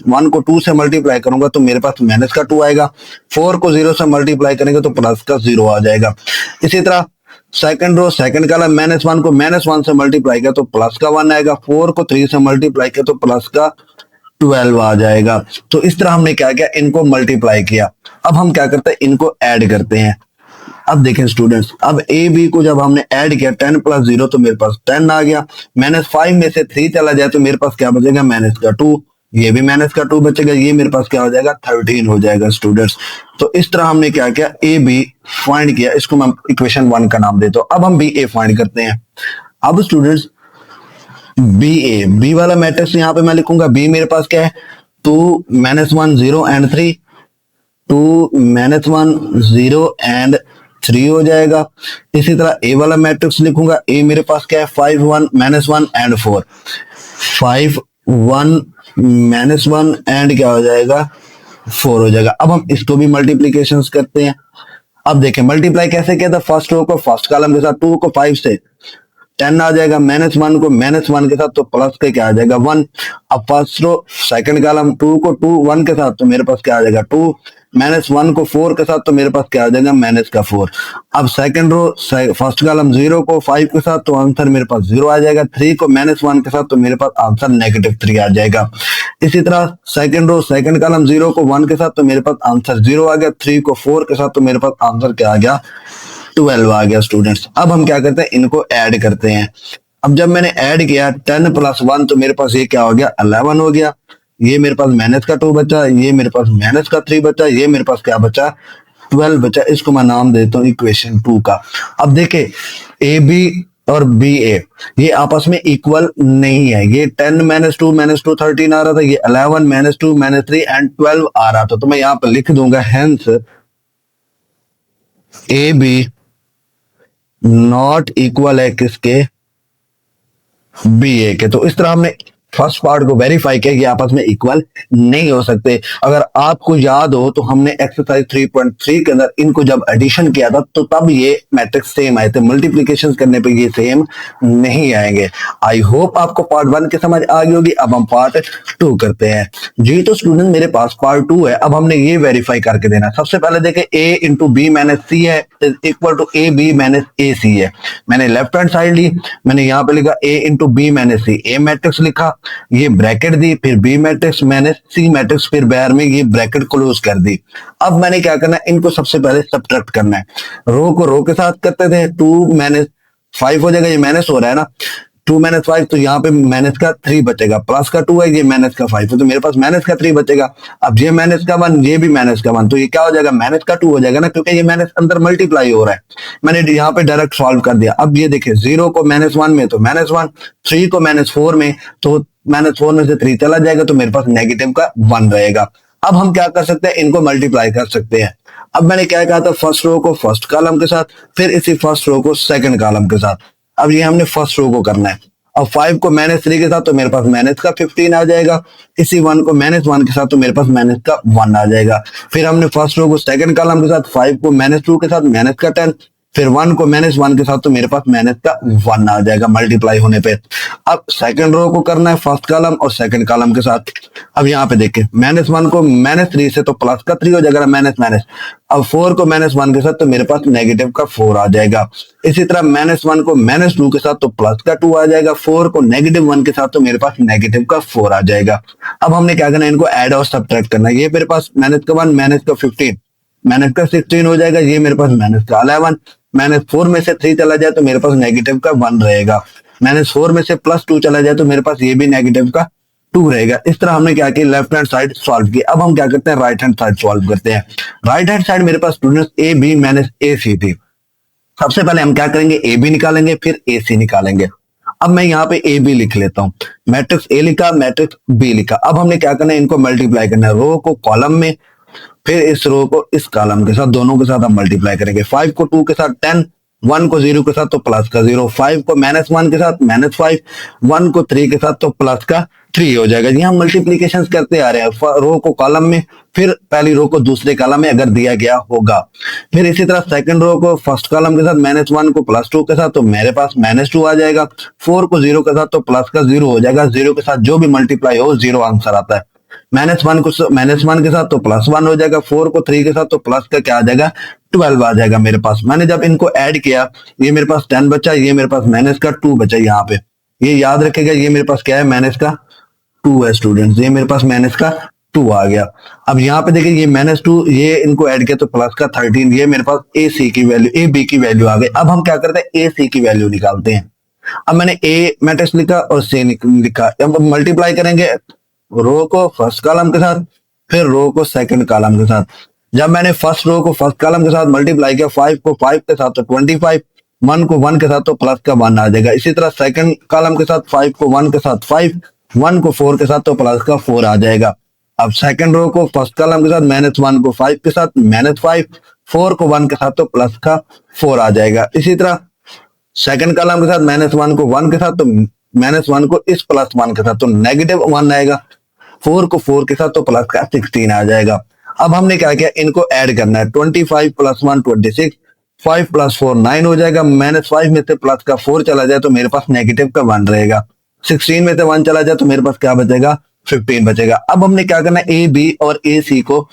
-1 को 2 से मल्टीप्लाई करूंगा तो मेरे पास माइनस का 2 आएगा। 4 को 0 से मल्टीप्लाई करेंगे तो प्लस का 0 आ जाएगा। इसी तरह सेकंड रो सेकंड कॉलम -1 को -1 से मल्टीप्लाई किया तो प्लस का 1 आएगा। 4 को 3 से मल्टीप्लाई किया तो प्लस का 12 आ जाएगा। तो इस तरह हमने क्या किया, इनको मल्टीप्लाई किया। अब हम क्या करते हैं, इनको ऐड करते हैं। अब देखें स्टूडेंट्स, अब ए बी को जब हमने ऐड किया 10 + 0 तो मेरे पास 10 आ गया। -5 में से 3 चला जाए तो मेरे पास क्या बचेगा, माइनस का 2। ये भी माइनस का 2 बचेगा। ये मेरे पास क्या हो जाएगा, 13 हो जाएगा स्टूडेंट्स। तो इस तरह हमने क्या किया, ए बी फाइंड किया। इसको मैं इक्वेशन 1 का नाम देता हूं। अब हम बी ए फाइंड करते हैं। अब स्टूडेंट्स बी ए, बी वाला मैट्रिक्स यहाँ पे मैं लिखूंगा। बी मेरे पास क्या है, 2 -1 0 एंड 3, 2 -1 0 एंड 3 हो जाएगा। इसी तरह ए वाला मैट्रिक्स लिखूंगा। ए मेरे पास क्या है, 5 1 -1 एंड 4, 5 1 -1 एंड क्या हो जाएगा, 4 हो जाएगा। अब हम इसको भी मल्टीप्लीकेशन करते हैं। अब देखें मल्टीप्लाई कैसे किया था, फर्स्ट रो को फर्स्ट कॉलम के साथ, 2 को 5 से 10 आ जाएगा। -1 को -1 के साथ तो प्लस का क्या आ जाएगा, 1। अब फर्स्ट रो सेकंड कॉलम 2 को 2 1 के साथ तो मेरे पास क्या आ जाएगा, 2। -1 को 4 के साथ तो मेरे पास क्या आ जाएगा, माइनस का 4। अब सेकंड रो फर्स्ट कॉलम 0 को 5 के साथ तो आंसर मेरे पास 0 आ जाएगा। 3 को -1 के साथ तो मेरे पास आंसर -3 आ जाएगा। इसी तरह सेकंड रो सेकंड कॉलम 0 को 1 के साथ तो मेरे पास आंसर 0 आ गया। 3 को 4 के साथ तो मेरे पास आंसर क्या आ गया, 12 आ गया स्टूडेंट्स। अब हम क्या करते हैं, इनको ऐड करते हैं। अब जब मैंने ऐड किया 10 + 1 तो मेरे पास ये क्या हो गया, 11 हो गया। ये मेरे पास माइनस का 2 बचा, ये मेरे पास माइनस का 3 बचा, ये मेरे पास क्या बचा, 12 बचा। इसको मैं नाम देता हूं इक्वेशन 2 का। अब देखे ए बी और बी ए ये आपस में इक्वल नहीं है। ये 10 - 2 13 आ रहा था, ये 11 - 2 -3 एंड 12 आ रहा था। तो मैं यहाँ पर लिख दूंगा hence A B not equal है किसके, बी ए के। तो इस तरह हमने फर्स्ट पार्ट को वेरीफाई किया कि आपस में इक्वल नहीं हो सकते। अगर आपको याद हो तो हमने एक्सरसाइज 3.3 के अंदर इनको जब एडिशन किया था तो तब ये मैट्रिक्स सेम आए थे, मल्टीप्लिकेशन करने पे ये सेम नहीं आएंगे। आई होप आपको पार्ट 1 की समझ आ गई होगी। अब हम पार्ट 2 करते हैं जी। तो स्टूडेंट मेरे पास पार्ट 2 है। अब हमने ये वेरीफाई करके देना। सबसे पहले देखें a into B minus C है equal to A B minus A C है। मैंने लेफ्ट हैंड साइड ली, मैंने यहाँ पे लिखा a into B minus C, A matrix लिखा, ये ब्रैकेट दी, फिर B matrix minus C matrix, फिर बैर में ये ब्रैकेट क्लोज कर दी। अब मैंने क्या करना है, इनको सबसे पहले सब्ट्रैक्ट करना है। रो को रो के साथ करते थे, 2 - 5 हो जाएगा, ये माइनस हो रहा है ना, 2 - 5 तो यहाँ पे माइनस का 3 बचेगा, प्लस का 2 है, ये माइनस का 5 है, तो मेरे पास माइनस का 3 बचेगा। अब ये माइनस का 1, ये भी माइनस का 1, तो ये क्या हो जाएगा, माइनस का 2 हो जाएगा ना, क्योंकि ये माइनस अंदर मल्टीप्लाई हो रहा है। मैंने यहाँ पे डायरेक्ट सॉल्व कर दिया। अब ये देखिए 0 को -1 में तो -1, 3 को -4 में तो -4 में से 3 चला जाएगा तो मेरे पास नेगेटिव का 1 रहेगा। अब हम क्या कर सकते हैं, इनको मल्टीप्लाई कर सकते हैं। अब मैंने क्या कहा था, फर्स्ट रो को फर्स्ट कॉलम के साथ, फिर इसी फर्स्ट रो को सेकंड कॉलम के साथ। अब ये हमने फर्स्ट रो को करना है। अब 5 को -3 के साथ तो मेरे पास माइनस का 15 आ जाएगा। इसी 1 को -1 के साथ तो मेरे पास माइनस का 1 आ जाएगा। फिर हमने फर्स्ट रो को सेकंड कॉलम के साथ, 5 को -2 के साथ माइनस का 10, फिर 1 को -1 के साथ तो मेरे पास माइनस का 1 आ जाएगा मल्टीप्लाई होने पे। अब सेकंड रो को करना है फर्स्ट कॉलम और सेकंड कॉलम के साथ। अब यहाँ पे देखिए -1 को -3 से तो प्लस का 3 हो जाएगा, माइनस माइनस। अब 4 को -1 के साथ तो मेरे पास नेगेटिव का 4 आ जाएगा। इसी तरह -1 को -2 के साथ तो प्लस का 2 आ जाएगा। 4 को -1 के साथ तो मेरे पास नेगेटिव का 4 आ जाएगा। अब हमने क्या करना है, इनको ऐड और सब्ट्रैक्ट करना है। ये मेरे पास -1 -15 -16 हो जाएगा। ये मेरे पास -11, -4 में से 3 चला जाए तो मेरे पास नेगेटिव का 1 रहेगा। -4 में से +2 चला जाए तो मेरे पास ये भी नेगेटिव का 2 रहेगा। इस तरह हमने क्या किया, लेफ्ट हैंड साइड सॉल्व की। अब हम क्या करते हैं, राइट हैंड साइड सॉल्व करते हैं। राइट हैंड साइड मेरे पास students A B minus A सी थी। सबसे पहले हम क्या करेंगे, ए बी निकालेंगे, फिर ए सी निकालेंगे। अब मैं यहाँ पे ए बी लिख लेता हूँ, मैट्रिक्स ए लिखा, मैट्रिक्स बी लिखा। अब हमने क्या करना है, इनको मल्टीप्लाई करना है, रो को कॉलम में, फिर इस रो को इस कॉलम के साथ, दोनों के साथ हम मल्टीप्लाई करेंगे। 5 को 2 के साथ 10, 1 को 0 के साथ तो प्लस का 0, 5 को -1 के साथ -5, 1 को 3 के साथ तो प्लस का 3 हो जाएगा। जी हम मल्टीप्लीकेशन करते आ रहे हैं, रो को कॉलम में, फिर पहली रो को दूसरे कॉलम में अगर दिया गया होगा। फिर इसी तरह सेकंड रो को फर्स्ट कॉलम के साथ -1 को +2 के साथ, तो मेरे पास -2 आ जाएगा। 4 को 0 के साथ तो प्लस का 0 हो जाएगा, 0 के साथ जो भी मल्टीप्लाई हो 0 आंसर आता है। -1 को -1 के साथ तो +1 हो जाएगा, 4 को 3 के साथ तो प्लस का क्या आ जाएगा 12 आ जाएगा मेरे पास। मैंने जब इनको ऐड किया, ये मेरे पास 10 बचा, ये मेरे पास -2 बचा। यहाँ पे ये याद रखेगा, ये मेरे पास क्या है, -2 है स्टूडेंट्स, ये मेरे पास -2 आ गया। अब यहाँ पे देखिए ये -2, ये इनको ऐड किया तो प्लस का 13, ये मेरे पास ए सी की वैल्यू, ए बी की वैल्यू आ गई। अब हम क्या करते हैं, ए सी की वैल्यू निकालते हैं। अब मैंने ए मैट्रिक्स लिखा और सी लिखा, अब मल्टीप्लाई करेंगे रो को फर्स्ट कॉलम के साथ, फिर रो को सेकंड कॉलम के साथ। जब मैंने फर्स्ट रो को फर्स्ट कॉलम के साथ मल्टीप्लाई किया, 5 को 5 के साथ तो 25, 1 को 1 के साथ तो प्लस का 1 आ जाएगा। इसी तरह सेकंड कॉलम के साथ 5 को 1 के साथ 5, 1 को 4 के साथ तो प्लस का 4 आ जाएगा। अब सेकंड रो को फर्स्ट कॉलम के साथ -1 को 5 के साथ -5, 4 को 1 के साथ तो प्लस का 4 आ जाएगा। इसी तरह सेकंड कॉलम के साथ -1 को 1 के साथ तो -1 को इस +1 के साथ तो -1 आएगा। 4 को 4 के साथ तो प्लस का 16 आ जाएगा। अब हमने क्या किया, इनको ऐड करना है। 25 + 1 26, 5 + 4 9 हो जाएगा। -5 में से प्लस का 4 चला जाए तो मेरे पास नेगेटिव का 1 रहेगा। 16 में से 1 चला जाए तो मेरे पास क्या बचेगा, 15 बचेगा। अब हमने क्या करना है, ए बी और ए सी को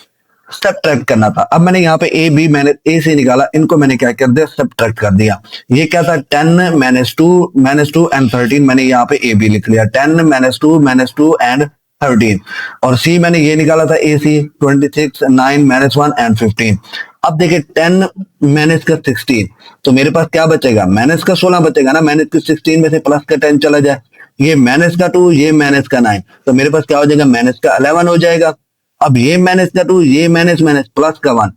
सब्ट्रैक्ट करना था। अब मैंने यहाँ पे ए बी मैंने ए से निकाला, इनको मैंने क्या कर दिया, सब्ट्रैक्ट कर दिया। ये क्या था, 10 -2 एंड 13, मैंने यहाँ पे ए बी लिख लिया, 10 -2 एंड 13। और सी मैंने ये निकाला था ए सी, 26 9 -1 एंड 15। अब देखिए 10 माइनस का 16, तो मेरे पास क्या बचेगा, माइनस का 16 बचेगा ना। माइनस का 16 में से प्लस का 10 चला जाए, ये माइनस का 2, ये माइनस का 9, तो मेरे पास क्या हो जाएगा, माइनस का 11 हो जाएगा। अब ये माइनस का 2, ये माइनस माइनस प्लस का 1,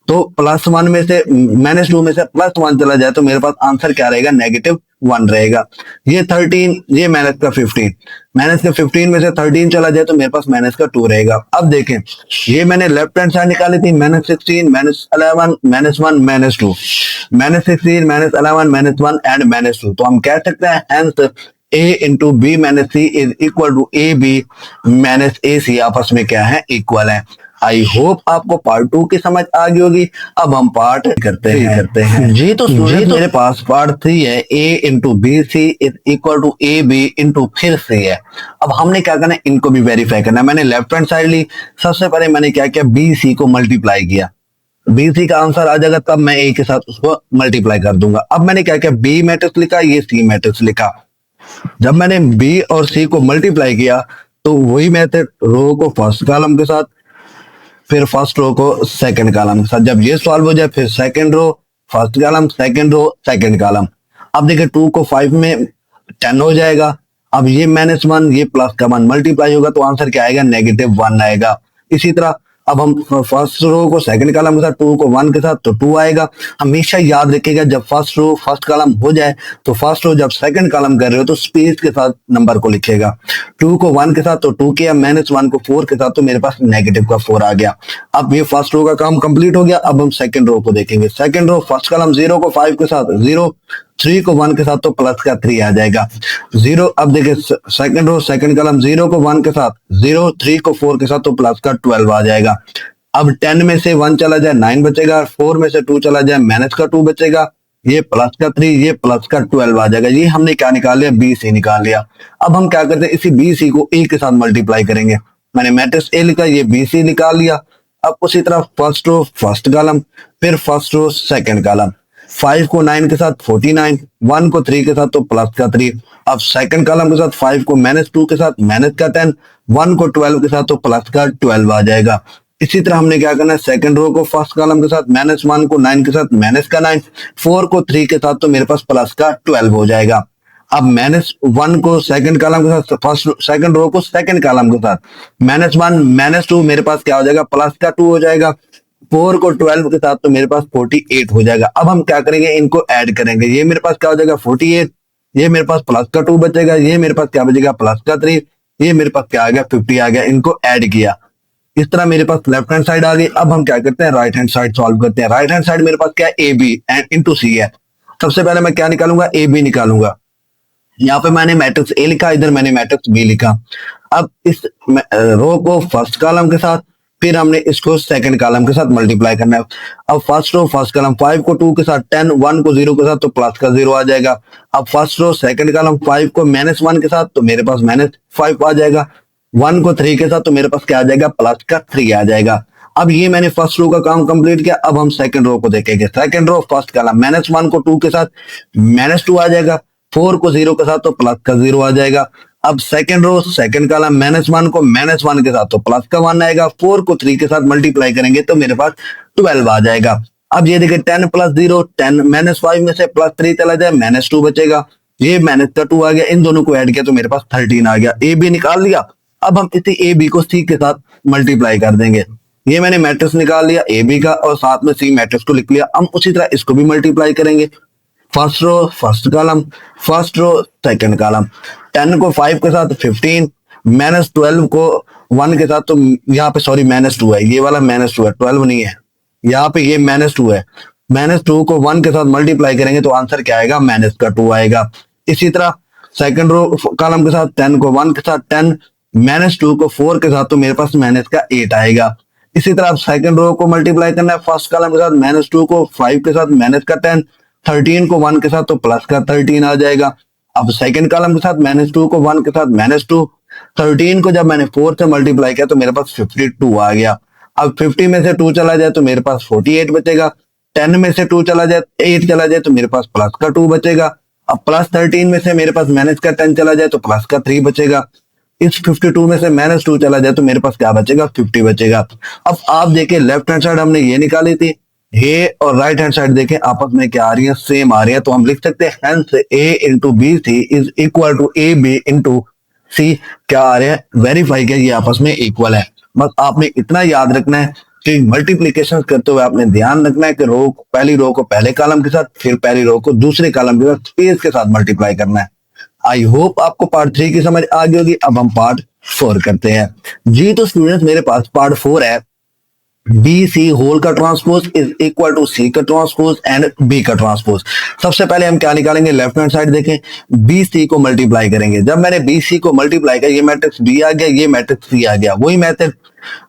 तो +1 में से -2 में से +1 चला जाए तो मेरे पास आंसर क्या रहेगा, -1 रहेगा। ये 13, ये माइनस का 15, माइनस का 15 में से 13 चला जाए तो मेरे पास -2 रहेगा। अब देखें, ये मैंने लेफ्ट हैंड साइड निकाली थी, -16 -11 -1 -2, -16 -11 -1 एंड -2, तो हम कह सकते हैं hence A into B minus C is equal to A B minus A C, आपस में क्या है, इक्वल है। आई होप आपको पार्ट 2 की समझ आ गई होगी। अब हम पार्ट करते हैं। जी तो मेरे पास पार्ट 3 है, A into B C is equal to A B into फिर सी है। अब हमने क्या करना है, इनको भी वेरीफाई करना है। मैंने लेफ्ट हैंड साइड ली, सबसे पहले मैंने क्या किया, बी सी को मल्टीप्लाई किया, बी सी का आंसर आ जाएगा, तब मैं ए के साथ उसको मल्टीप्लाई कर दूंगा। अब मैंने क्या किया, बी मैट्रिक्स लिखा, ये सी मैट्रिक्स लिखा। जब मैंने बी और सी को मल्टीप्लाई किया तो वही मेथड, रो को फर्स्ट कॉलम के साथ, फिर फर्स्ट रो को सेकंड कॉलम के साथ। जब ये सॉल्व हो जाए, फिर second row first column, second row second column. अब देखिए 2 को 5 में 10 हो जाएगा। अब ये -1, ये प्लस का 1 मल्टीप्लाई होगा तो आंसर क्या आएगा, -1 आएगा। इसी तरह अब हम फर्स्ट रो को सेकंड कॉलम के साथ, 2 को 1 के साथ तो 2 आएगा। हमेशा याद रखिएगा, जब फर्स्ट रो फर्स्ट कॉलम हो जाए तो फर्स्ट रो जब सेकंड कॉलम कर रहे हो तो स्पेस के साथ नंबर को लिखिएगा। 2 को 1 के साथ तो 2 किया, -1 को 4 के साथ तो मेरे पास नेगेटिव का 4 आ गया। अब ये फर्स्ट रो का काम कंप्लीट हो गया। अब हम सेकंड रो को देखेंगे। सेकंड रो फर्स्ट कॉलम 0 को 5 के साथ 0, 3 को 1 के साथ तो प्लस का 3 आ जाएगा 0। अब देखिए सेकंड रो सेकंड कॉलम 0 को 1 के साथ 0, 3 को 4 के साथ तो प्लस का 12 आ जाएगा। अब 10 में से 1 चला जाए 9 बचेगा, 4 में से 2 चला जाए माइनस का 2 बचेगा, ये प्लस का 3, ये प्लस का 12 आ जाएगा। ये हमने क्या निकाल लिया, बी सी निकाल लिया। अब हम क्या करते हैं, इसी बी सी को ए के साथ मल्टीप्लाई करेंगे। मैंने मैट्रिक्स ए लिखा, ये बी सी निकाल लिया। अब उसी तरह फर्स्ट रो फर्स्ट कॉलम, फिर फर्स्ट रो सेकंड कॉलम। 5 को 9 के साथ 49, 1 को 3 के साथ तो प्लस का 3। अब सेकंड कॉलम के साथ 5 को -2 के साथ माइनस का 10, 1 को 12 के साथ तो प्लस का 12 आ जाएगा। इसी तरह हमने क्या करना है, सेकंड रो को फर्स्ट कॉलम के साथ, -1 को 9 के साथ माइनस का 9, 4 को 3 के साथ तो मेरे पास प्लस का 12 हो जाएगा। अब -1 को सेकंड कॉलम के साथ, फर्स्ट सेकंड रो को सेकंड कॉलम के साथ, -1 -2 मेरे पास क्या हो जाएगा, प्लस का 2 हो जाएगा। 4 को 12 के साथ तो मेरे पास 48 हो जाएगा। अब हम क्या करेंगे, इनको ऐड करेंगे। ये मेरे पास क्या हो जाएगा 48, ये मेरे पास प्लस का 2 बचेगा, ये मेरे पास क्या बचेगा प्लस का 3, ये मेरे पास क्या आ गया 50 आ गया। इनको ऐड किया, इस तरह मेरे पास लेफ्ट हैंड साइड आ गई। अब हम क्या करते हैं, राइट हैंड साइड सॉल्व करते हैं। राइट हैंड साइड मेरे पास क्या है, ए बी एंड इंटू सी है। सबसे पहले मैं क्या निकालूंगा, ए बी निकालूंगा। यहाँ पे मैंने मैट्रिक्स ए लिखा, इधर मैंने मैट्रिक्स बी लिखा। अब इस रो को फर्स्ट कॉलम के साथ, फिर हमने इसको सेकंड कॉलम के साथ मल्टीप्लाई करना है। अब फर्स्ट रो फर्स्ट कॉलम 5 को 2 के साथ, 10 1 को 0 के साथ, तो प्लस का 0 आ जाएगा। अब फर्स्ट रो सेकंड कॉलम 5 को -1 के साथ, तो मेरे पास -5 आ जाएगा। 1 को 3 के साथ, तो मेरे पास क्या आ जाएगा, प्लस का 3 आ जाएगा। अब ये मैंने फर्स्ट रो का काम कंप्लीट किया। अब हम सेकंड रो को देखेंगे। सेकंड रो फर्स्ट कॉलम -1 को 2 के साथ -2 आ जाएगा, 4 को 0 के साथ, तो प्लस का 0 आ जाएगा। अब सेकंड रो सेकंड कॉलम -1 को -1 के साथ, तो प्लस का 1 आएगा। 4 को 3 के साथ मल्टीप्लाई करेंगे तो मेरे पास 12 आ जाएगा। अब ये देखिए 10 + 0 10, -5 में से +3 चला जाए, -2 बचेगा। ये -2 आ गया, इन दोनों को ऐड किया तो मेरे पास 13 आ गया। ए बी निकाल लिया। अब हम इसी ए बी को सी के साथ मल्टीप्लाई कर देंगे। ये मैंने मैट्रिक्स निकाल लिया ए बी का और साथ में सी मैट्रिक्स को लिख लिया। हम उसी तरह इसको भी मल्टीप्लाई करेंगे। First row first column, first row second column, 10 को 5 के साथ 15, -12 को 1 के साथ, तो यहाँ पे सॉरी -2 है, ये वाला -2 है, 12 नहीं है, यहाँ पे ये -2 है। -2 को 1 के साथ मल्टीप्लाई करेंगे तो आंसर क्या आएगा, -2 आएगा। इसी तरह सेकंड रो कॉलम के साथ 10 को 1 के साथ 10, -2 को 4 के साथ, तो मेरे पास -8 आएगा। इसी तरह सेकंड रो को मल्टीप्लाई करना है फर्स्ट कॉलम के साथ, -2 को 5 के साथ -10, 13 को 1 के साथ, तो प्लस का 13 आ जाएगा। अब सेकंड कॉलम के साथ -2 को 1 के साथ -2, 13 को जब मैंने 4 से मल्टीप्लाई किया तो मेरे पास 52 आ गया। अब 50 में से 2 चला जाए तो मेरे पास 48 बचेगा। 10 में से 2 चला जाए 8 चला जाए तो मेरे पास प्लस का 2 बचेगा। अब प्लस 13 में से मेरे पास माइनस का 10 चला जाए तो प्लस का 3 बचेगा। इस 52 में से -2 चला जाए तो मेरे पास क्या बचेगा, 50 बचेगा। अब आप देखिए लेफ्ट हैंड साइड हमने ये निकाली थी, ए और राइट हैंड साइड देखें आपस में क्या आ रही है, सेम आ रही है। तो हम लिख सकते हैं hence A into B C is equal to A B into C. क्या आ रहा है, वेरीफाई किया, ये आपस में इक्वल है। बस आपने इतना याद रखना है कि मल्टीप्लीकेशन करते हुए आपने ध्यान रखना है कि रो पहली रो को पहले कॉलम के साथ, फिर पहली रो को दूसरे कॉलम के साथ स्पेस के साथ मल्टीप्लाई करना है। आई होप आपको पार्ट 3 की समझ आ गई होगी। अब हम पार्ट 4 करते हैं जी। तो स्टूडेंट्स मेरे पास पार्ट 4 है, बी सी होल का ट्रांसपोज इज इक्वल टू सी का ट्रांसपोज एंड बी का ट्रांसपोज। सबसे पहले हम क्या निकालेंगे, लेफ्ट हैंड साइड देखें, बी सी को मल्टीप्लाई करेंगे। जब मैंने बी सी को मल्टीप्लाई किया, ये मैट्रिक्स बी आ गया, ये मैट्रिक्स सी आ गया। वही method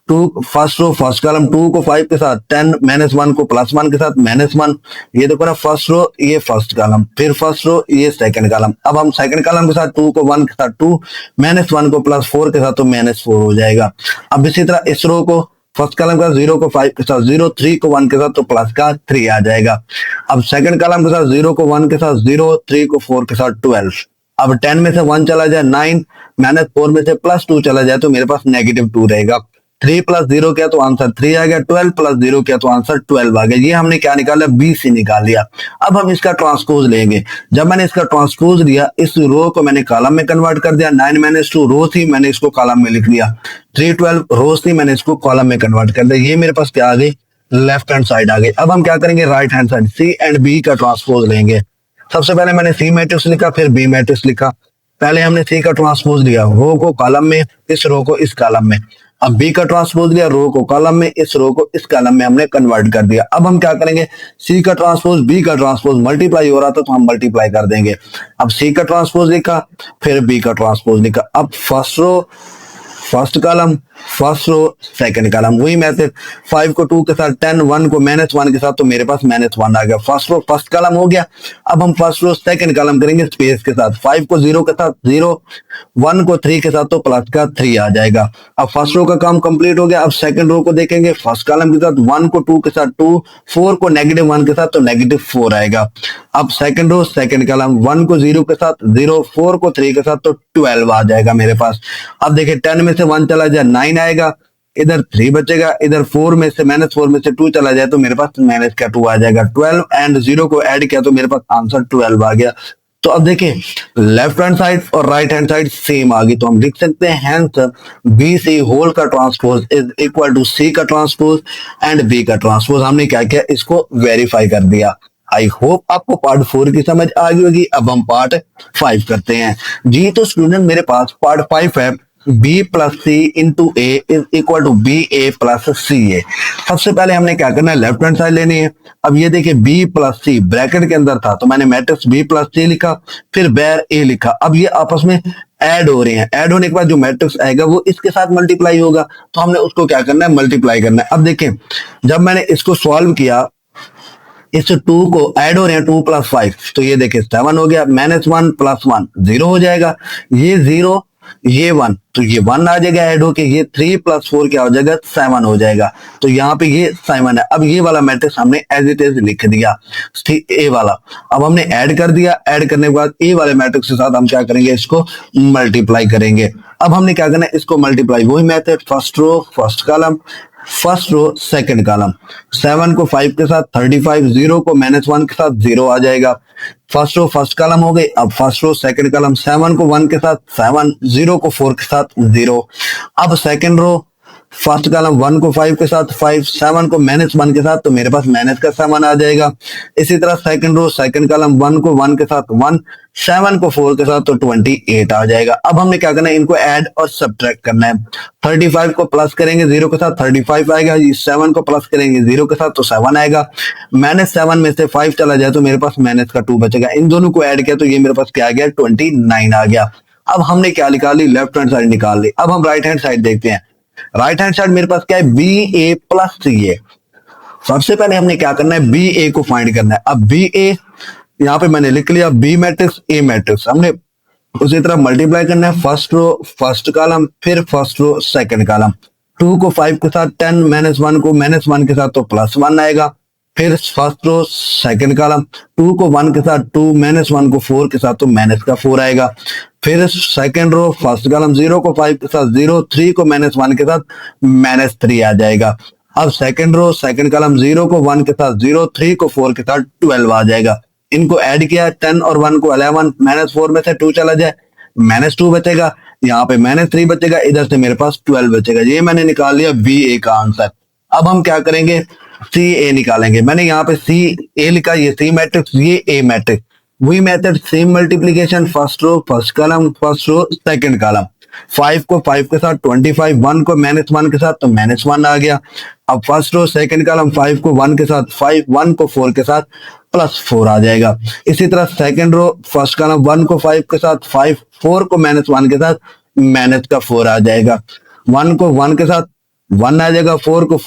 2 first row first column 2 को 5 के साथ, 10 -1 को +1 के साथ -1, ये देखो ना फर्स्ट रो ये फर्स्ट कॉलम, फिर फर्स्ट रो ये सेकंड कॉलम। अब हम सेकंड कॉलम के साथ 2 को 1 के साथ 2, -1 को +4 के साथ, तो -4 हो जाएगा। अब इसी तरह इस रो को फर्स्ट कॉलम का 0 को 5 के साथ 0, 3 को 1 के साथ, तो प्लस का 3 आ जाएगा। अब सेकंड कॉलम के साथ 0 को 1 के साथ 0, 3 को 4 के साथ 12। अब 10 में से 1 चला जाए 9, -4 में से +2 चला जाए तो मेरे पास -2 रहेगा। 3 + 0 किया तो आंसर 3 आ गया, 12 + 0 किया तो आंसर 12 आ गया। ये हमने क्या निकाला, बी सी निकाल लिया। अब हम इसका ट्रांसपोज लेंगे। जब मैंने इसका ट्रांसपोज लिया, इस रो को मैंने कॉलम में कन्वर्ट कर दिया। 9 - 2 रो थी, मैंने इसको कॉलम में लिख लिया। 3 12 रोज थी, मैंने इसको कॉलम में कन्वर्ट कर दिया। ये मेरे पास क्या आ गई, लेफ्ट हैंड साइड आ गई। अब हम क्या करेंगे, right hand side C and B का ट्रांसपोज लेंगे। सबसे पहले मैंने सी मैट्रिक्स लिखा, फिर बी मैट्रिक्स लिखा। पहले हमने सी का ट्रांसपोज लिया, रो को कॉलम में, इस रो को इस कॉलम में। अब बी का ट्रांसपोज लिया, रो को कॉलम में, इस रो को इस कॉलम में हमने कन्वर्ट कर दिया। अब हम क्या करेंगे, सी का ट्रांसपोज बी का ट्रांसपोज मल्टीप्लाई हो रहा था तो हम मल्टीप्लाई कर देंगे। अब सी का ट्रांसपोज लिखा, फिर बी का ट्रांसपोज लिखा। अब first row first column, first row second column, वही मैथड। 5 को 2 के साथ, 10 1 को -1 के साथ, तो मेरे पास -1 आ गया। फर्स्ट रो फर्स्ट कॉलम हो गया। अब हम फर्स्ट रो सेकंड कॉलम करेंगे स्पेस के साथ। 5 को 0 के साथ 0, 1 को 3 के साथ, तो प्लस का 3 आ जाएगा। अब फर्स्ट रो का काम कंप्लीट हो गया। अब सेकंड रो को देखेंगे, फर्स्ट कॉलम के साथ 1 को 2 के साथ 2, 4 को -1 के साथ, तो -4 आएगा। अब सेकंड रो सेकंड कॉलम, 1 को 0 के साथ 0, 4 को 3 के साथ, तो 12 आ जाएगा मेरे पास। अब देखिए 10 में से 1 चला जाए 9 आएगा, इधर 3 बचेगा, इधर 4 में से -4 2 चला जाए तो मेरे पास -2 आ जाएगा। 12 एंड 0 को ऐड किया तो मेरे पास आंसर 12 आ गया। तो अब देखिए लेफ्ट हैंड साइड और राइट हैंड साइड सेम आ गई, तो हम लिख सकते हैं हेंस बी सी होल का ट्रांसपोज इज इक्वल टू सी का ट्रांसपोज एंड बी का ट्रांसपोज। हमने क्या किया, इसको वेरीफाई कर दिया। आई होप आपको पार्ट 4 की समझ आ गई होगी। अब हम पार्ट 5 करते हैं जी। तो स्टूडेंट मेरे पास पार्ट 5 है, B plus C into A is equal to B A plus C A. सबसे पहले हमने क्या करना है, लेफ्ट हैंड साइड लेनी है। अब ये देखिए बी प्लस सी ब्रैकेट के अंदर था तो मैंने मैट्रिक्स बी प्लस सी लिखा, फिर बैर ए लिखा। अब ये आपस में ऐड हो रहे हैं, ऐड होने के बाद जो मैट्रिक्स आएगा वो इसके साथ मल्टीप्लाई होगा, तो हमने उसको क्या करना है, मल्टीप्लाई करना है। अब देखें जब मैंने इसको सॉल्व किया, इस टू को ऐड हो रहे हैं 2 + 5, तो ये देखिए 7 हो गया, -1 + 1 0 हो जाएगा, ये 0 ये 1, तो ये 1 आ जाएगा ऐड होके, ये 3 + 4 क्या हो जाएगा, 7 हो जाएगा। तो यहाँ पे ये 7 है। अब ये वाला मैट्रिक्स हमने एज इट इज लिख दिया, ए वाला। अब हमने ऐड कर दिया, ऐड करने के बाद ए वाले मैट्रिक्स के साथ हम क्या करेंगे, इसको मल्टीप्लाई करेंगे। अब हमने क्या करना है, इसको मल्टीप्लाई, वही method, first row first column, first row second column. 7 को 5 के साथ 35, 0 को -1 के साथ 0 आ जाएगा। फर्स्ट रो फर्स्ट कॉलम हो गई। अब फर्स्ट रो सेकंड कॉलम, 7 को 1 के साथ 7, 0 को 4 के साथ 0। अब सेकंड रो फर्स्ट कॉलम, 1 को 5 के साथ 5, 7 को -1 के साथ, तो मेरे पास -7 आ जाएगा। इसी तरह सेकंड रो सेकंड कॉलम, 1 को 1 के साथ 1, 7 को 4 के साथ, तो 28 आ जाएगा। अब हमने क्या करना है, इनको ऐड और सब्ट्रैक्ट करना है। 35 को प्लस करेंगे 0 के साथ 35 आएगा, 7 को प्लस करेंगे 0 के साथ तो 7 आएगा। -7 में से 5 चला जाए तो मेरे पास -2 बचेगा। इन दोनों को ऐड किया तो ये मेरे पास क्या आ गया, 29 आ गया। अब हमने क्या निकाली, लेफ्ट हैंड साइड निकाल ली। अब हम राइट हैंड साइड देखते हैं। राइट हैंड साइड मेरे पास क्या है, B A plus C A. सबसे पहले हमने क्या करना है, बी ए को फाइंड करना है। अब बी ए यहाँ पे मैंने लिख लिया, बी मैट्रिक्स ए मैट्रिक्स, हमने उसी तरह मल्टीप्लाई करना है। फर्स्ट रो फर्स्ट कॉलम, फिर फर्स्ट रो सेकंड कॉलम। 2 को 5 के साथ 10, -1 को -1 के साथ तो +1 आएगा। फिर फर्स्ट रो सेकंड कॉलम, 2 को 1 के साथ 2, -1 को 4 के साथ तो -4 आएगा। फिर सेकंड रो फर्स्ट कॉलम, 0 को 5 के साथ 0, 3 को -1 के साथ -3 आ जाएगा। अब सेकंड रो सेकंड कॉलम, 0 को 1 के साथ 0, 3 को 4 के साथ 12 आ जाएगा। इनको ऐड किया, 10 और 1 को 11, -4 में से 2 चला जाए, -2 बचेगा, यहाँ पे -3 बचेगा, इधर से मेरे पास 12 बचेगा। ये मैंने निकाल लिया बी ए का आंसर। अब हम क्या करेंगे, सी ए निकालेंगे। मैंने यहाँ पे सी ए लिखा, ये सी मैट्रिक्स, ये ए मैट्रिक्स। वही method, same multiplication, first row first column, first row second column. 5 को 5 के साथ 25, 1 को -1 के साथ तो -1 आ गया। अब फर्स्ट रो सेकंड कॉलम, 5 को 1 के साथ 5, 1 को 4 के साथ +4 आ जाएगा। इसी तरह सेकंड रो फर्स्ट कॉलम, 1 को 5 के साथ 5, 4 को -1 के साथ -4 आ जाएगा। 1 को 1 के साथ 1 आ जाएगा, 4 को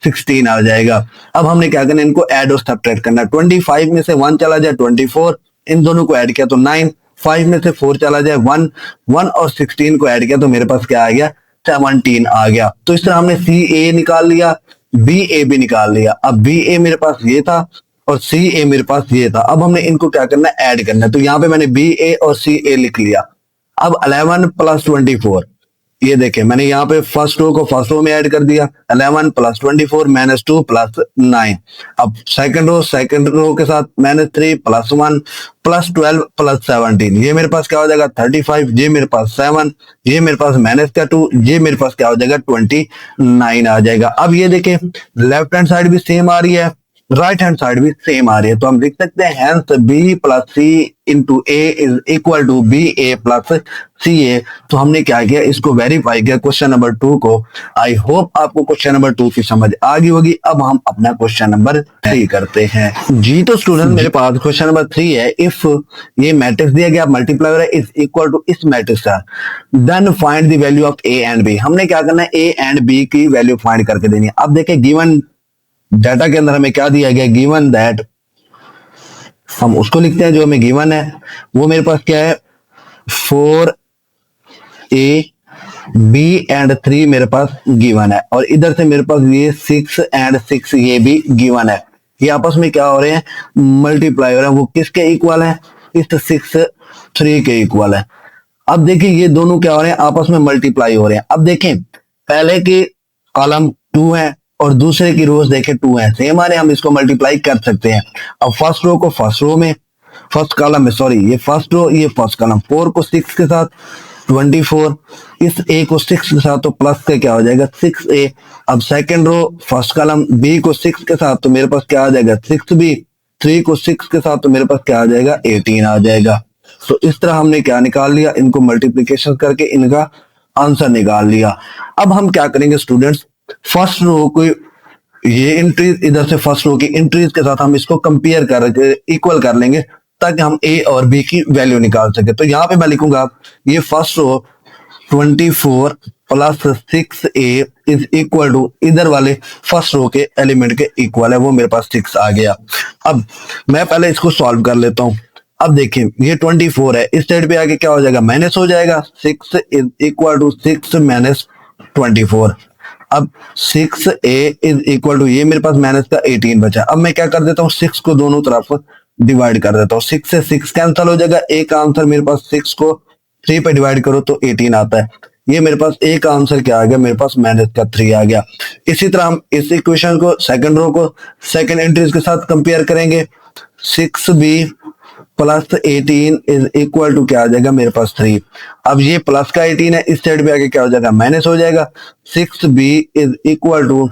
16 आ जाएगा। अब हमने क्या करना है, इनको ऐड और सब्ट्रैक्ट करना है। 25 में से 1 चला जाए 24, इन दोनों को ऐड किया तो 9, 5 में से 4 चला जाए 1, 1 और 16 को ऐड किया तो मेरे पास क्या आ गया, 17 आ गया। तो इस तरह हमने सी ए निकाल लिया, बी ए भी निकाल लिया। अब बी ए मेरे पास ये था और सी ए मेरे पास ये था। अब हमने इनको क्या करना है, ऐड करना है। तो यहाँ पे मैंने बी ए और सी ए लिख लिया। अब 11 + 24, ये देखें मैंने यहाँ पे फर्स्ट रो को फर्स्ट रो में ऐड कर दिया, 11 + 24 -2 + 9। अब सेकंड रो के साथ -3 + 1 + 12 + 17, ये मेरे पास क्या हो जाएगा, 35, ये मेरे पास 7, ये मेरे पास -2, ये मेरे पास क्या हो जाएगा, 29 आ जाएगा। अब ये देखें लेफ्ट हैंड साइड भी सेम आ रही है, राइट हैंड साइड भी सेम आ रही है, तो हम लिख सकते हैं hence B plus C into A is equal to B A plus C A. तो हमने क्या किया, इसको वेरीफाई किया क्वेश्चन नंबर 2 को। आई होप आपको क्वेश्चन नंबर 2 की समझ आ गई होगी। अब हम अपना क्वेश्चन नंबर 3 करते हैं जी। तो स्टूडेंट मेरे पास क्वेश्चन नंबर 3 है, इफ ये मैट्रिक्स दिया गया मल्टीप्लाई हो रहा है इज इक्वल टू इस मैट्रिक्स का, then find the value of A and B. हमने क्या करना है, ए एंड बी की वैल्यू फाइंड करके देनी है। अब देखिए गिवन डाटा के अंदर हमें क्या दिया गया, गिवन दैट, हम उसको लिखते हैं जो हमें गिवन है। वो मेरे पास क्या है, 4A B एंड 3 मेरे पास गिवन है, और इधर से मेरे पास ये 6 एंड 6 ये भी गिवन है। ये आपस में क्या हो रहे हैं, मल्टीप्लाई हो रहे हैं। वो किसके इक्वल है, इस 6 3 के इक्वल है। अब देखिए ये दोनों क्या हो रहे हैं, आपस में मल्टीप्लाई हो रहे हैं। अब देखें पहले की कॉलम 2 है और दूसरे की रोज देखें 2 है, सेम आ रहे हैं, हम इसको मल्टीप्लाई कर सकते हैं। अब फर्स्ट रो को फर्स्ट रो में, फर्स्ट कॉलम में, सॉरी ये फर्स्ट रो ये फर्स्ट कॉलम, 4 को 6 के साथ 24, इस ए को 6 के साथ तो प्लस के क्या हो जाएगा 6A। अब second row first column, B को 6 के साथ तो मेरे पास क्या आ जाएगा 6B, 3 को 6 के साथ तो मेरे पास क्या आ जाएगा 18 आ जाएगा। तो इस तरह हमने क्या निकाल लिया, इनको मल्टीप्लीकेशन करके इनका आंसर निकाल लिया। अब हम क्या करेंगे स्टूडेंट्स, फर्स्ट रो को ये एंट्रीज इधर से फर्स्ट रो की एंट्रीज के साथ हम इसको कंपेयर करके इक्वल कर लेंगे ताकि हम ए और बी की वैल्यू निकाल सके। तो यहाँ पे मैं लिखूंगा ये first row 24 plus 6a is equal to इधर वाले फर्स्ट रो के एलिमेंट के इक्वल है, वो मेरे पास 6 आ गया। अब मैं पहले इसको सॉल्व कर लेता हूं। अब देखिए ये 24 है, इस साइड पे आके क्या हो जाएगा, माइनस हो जाएगा। 6 इज इक्वल टू 6 माइनस 24। अब 6a इज इक्वल टू ये मेरे पास माइनस का 18 बचा। अब मैं क्या कर देता हूँ, 6 को दोनों तरफ डिवाइड कर देता हूँ। 6 से 6 कैंसिल हो जाएगा। एक आंसर मेरे पास 6 को 3 पे डिवाइड करो तो 18 आता है। ये मेरे पास एक आंसर क्या आ गया, मेरे पास माइनस का 3 आ गया। इसी तरह हम इस इक्वेशन को सेकंड रो को सेकंड एंट्रीज के साथ कंपेयर करेंगे। 6b plus 18 is equal to क्या आ जाएगा, मेरे पास 3। अब ये प्लस का 18 है, इस साइड पे आके क्या हो जाएगा, माइनस हो जाएगा। 6b is equal to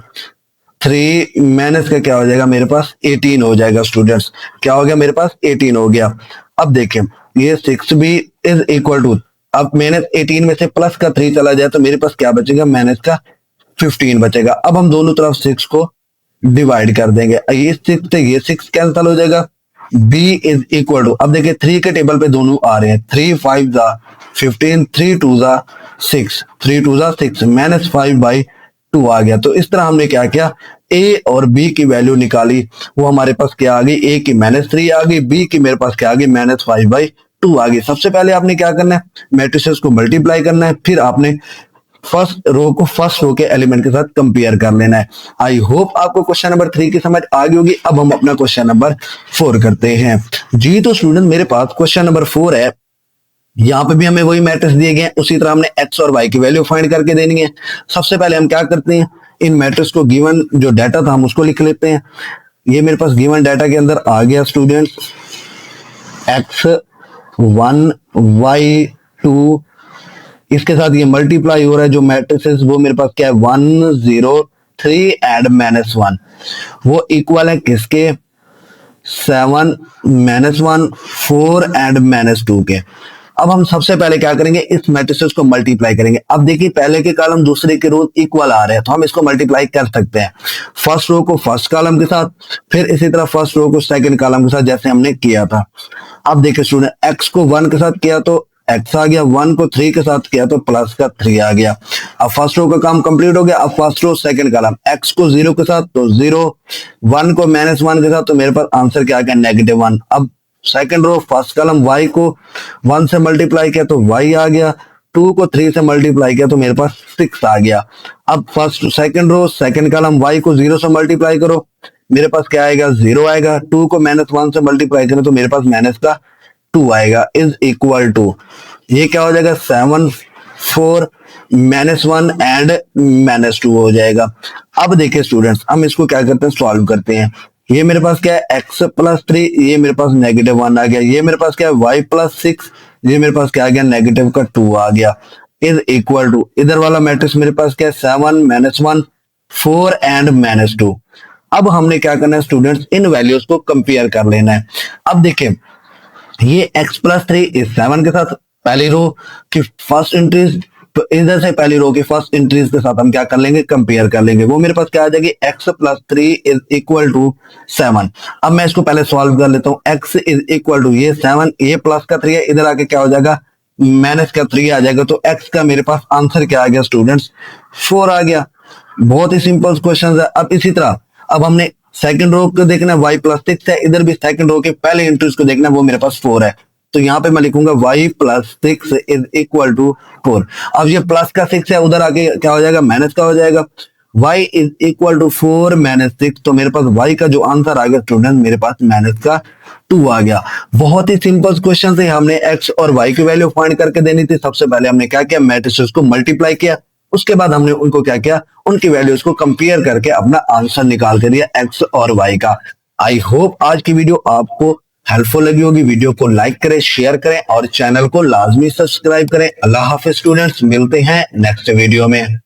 3 minus का क्या हो जाएगा, मेरे पास 18 हो जाएगा। स्टूडेंट्स क्या हो गया, मेरे पास 18 हो गया। अब देखें ये 6b इज इक्वल टू, अब माइनस 18 में से प्लस का 3 चला जाए तो मेरे पास क्या बचेगा, माइनस का 15 बचेगा। अब हम दोनों तरफ 6 को डिवाइड कर देंगे। ये 6 से ये 6 कैंसिल हो जाएगा। b इज इक्वल टू, अब देखिए 3 के टेबल पे दोनों आ रहे हैं। 3 5 जा 15, 3 2 जा 6, 3 2 जा 6, माइनस 5/2 आ गया। तो इस तरह हमने क्या किया, a और b की वैल्यू निकाली। वो हमारे पास क्या आ गई, a की -3 आ गई, b की मेरे पास क्या आ गई, -5/2 आ गई। सबसे पहले आपने क्या करना है, मैट्रिसेस को मल्टीप्लाई करना है, फिर आपने फर्स्ट रो को फर्स्ट रो के एलिमेंट के साथ कंपेयर कर लेना है। आई होप आपको क्वेश्चन नंबर 3 की समझ आ गई होगी। अब हम अपना क्वेश्चन नंबर 4 करते हैं जी। तो स्टूडेंट मेरे पास क्वेश्चन नंबर 4 है। यहाँ पे भी हमें वही मैट्रिक्स दिए गए हैं, उसी तरह हमने एक्स और वाई की वैल्यू फाइंड करके देनी है। सबसे पहले हम क्या करते हैं, इन मैट्रिक्स को गिवन जो डाटा था हम उसको लिख लेते हैं। ये मेरे पास गिवन डाटा के अंदर आ गया स्टूडेंट, x1 y2, इसके साथ ये मल्टीप्लाई हो रहा है। जो मैट्रिक्स वो मेरे पास क्या है, 1 0 3 एंड -1, वो इक्वल है किसके, 7 -1 4 एंड -2 के। अब हम सबसे पहले क्या करेंगे, इस मैट्रिसेस को मल्टीप्लाई करेंगे। अब देखिए पहले के कॉलम दूसरे के रो इक्वल आ रहे हैं तो हम इसको मल्टीप्लाई कर सकते हैं। फर्स्ट रो को फर्स्ट कॉलम के साथ, फिर इसी तरह फर्स्ट रो को सेकंड कॉलम के साथ जैसे हमने किया था। अब देखिए स्टूडेंट एक्स को 1 के साथ किया तो x आ गया, 1 को 3 के साथ किया तो प्लस का 3 आ गया। अब फर्स्ट रो का काम कंप्लीट हो गया। अब first row second column, x को 0 के साथ तो 0, 1 को -1 के साथ तो मेरे पास आंसर क्या आ गया, -1। अब second row first column y को 1 से मल्टीप्लाई किया तो y आ गया, 2 को 3 से मल्टीप्लाई किया तो मेरे पास 6 आ गया। अब first second row second column y को 0 से मल्टीप्लाई करो, मेरे पास क्या आएगा, 0 आएगा। 2 को -1 से मल्टीप्लाई करें तो मेरे पास -2 आएगा, इज इक्वल टू ये क्या हो जाएगा, 7 4 -1 एंड -2 हो जाएगा। अब देखिए स्टूडेंट्स हम इसको क्या करते हैं, सॉल्व करते हैं। ये मेरे पास क्या है, x + 3, ये मेरे पास -1 आ गया। ये मेरे पास क्या है, y + 6, ये मेरे पास क्या आ गया, -2 आ गया, इज इक्वल टू इधर वाला मैट्रिक्स मेरे पास क्या है, 7 -1 4 एंड -2। अब हमने क्या करना है स्टूडेंट्स, इन वैल्यूज को कंपेयर कर लेना है। अब देखिए ये x + 3 इस 7 के साथ पहली रो की फर्स्ट एंट्रीज, इधर से पहली रो की फर्स्ट एंट्रीज के साथ हम क्या कर लेंगे, कंपेयर कर लेंगे। वो मेरे पास क्या आ जाएगी, x + 3 इज इक्वल टू 7। अब मैं इसको पहले सॉल्व कर लेता हूँ। x इज इक्वल टू ये 7, ये प्लस का 3 है, इधर आके क्या हो जाएगा, माइनस का 3 आ जाएगा। तो x का मेरे पास आंसर क्या आ गया स्टूडेंट्स, 4 आ गया। बहुत ही सिंपल क्वेश्चन है। अब इसी तरह अब हमने सेकंड रो को देखना है, y + 6 है, इधर भी सेकंड रो के पहले एंट्रीज को देखना है, वो मेरे पास 4 है। तो यहाँ पे मैं लिखूंगा y + 6 इज इक्वल टू 4। अब ये प्लस का 6 है, उधर आके क्या हो जाएगा, माइनस का हो जाएगा। y इज इक्वल टू 4 - 6, तो मेरे पास y का जो आंसर आ गया स्टूडेंट, मेरे पास -2 आ गया। बहुत ही सिंपल क्वेश्चन से हमने x और y की वैल्यू फाइंड करके देनी थी। सबसे पहले हमने क्या किया, मैट्रिसेस को मल्टीप्लाई किया, उसके बाद हमने उनको क्या किया, उनकी वैल्यूज को कंपेयर करके अपना आंसर निकाल के दिया x और y का। आई होप आज की वीडियो आपको हेल्पफुल लगी होगी। वीडियो को लाइक करें, शेयर करें और चैनल को लाजमी सब्सक्राइब करें। अल्लाह हाफिज स्टूडेंट्स, मिलते हैं नेक्स्ट वीडियो में।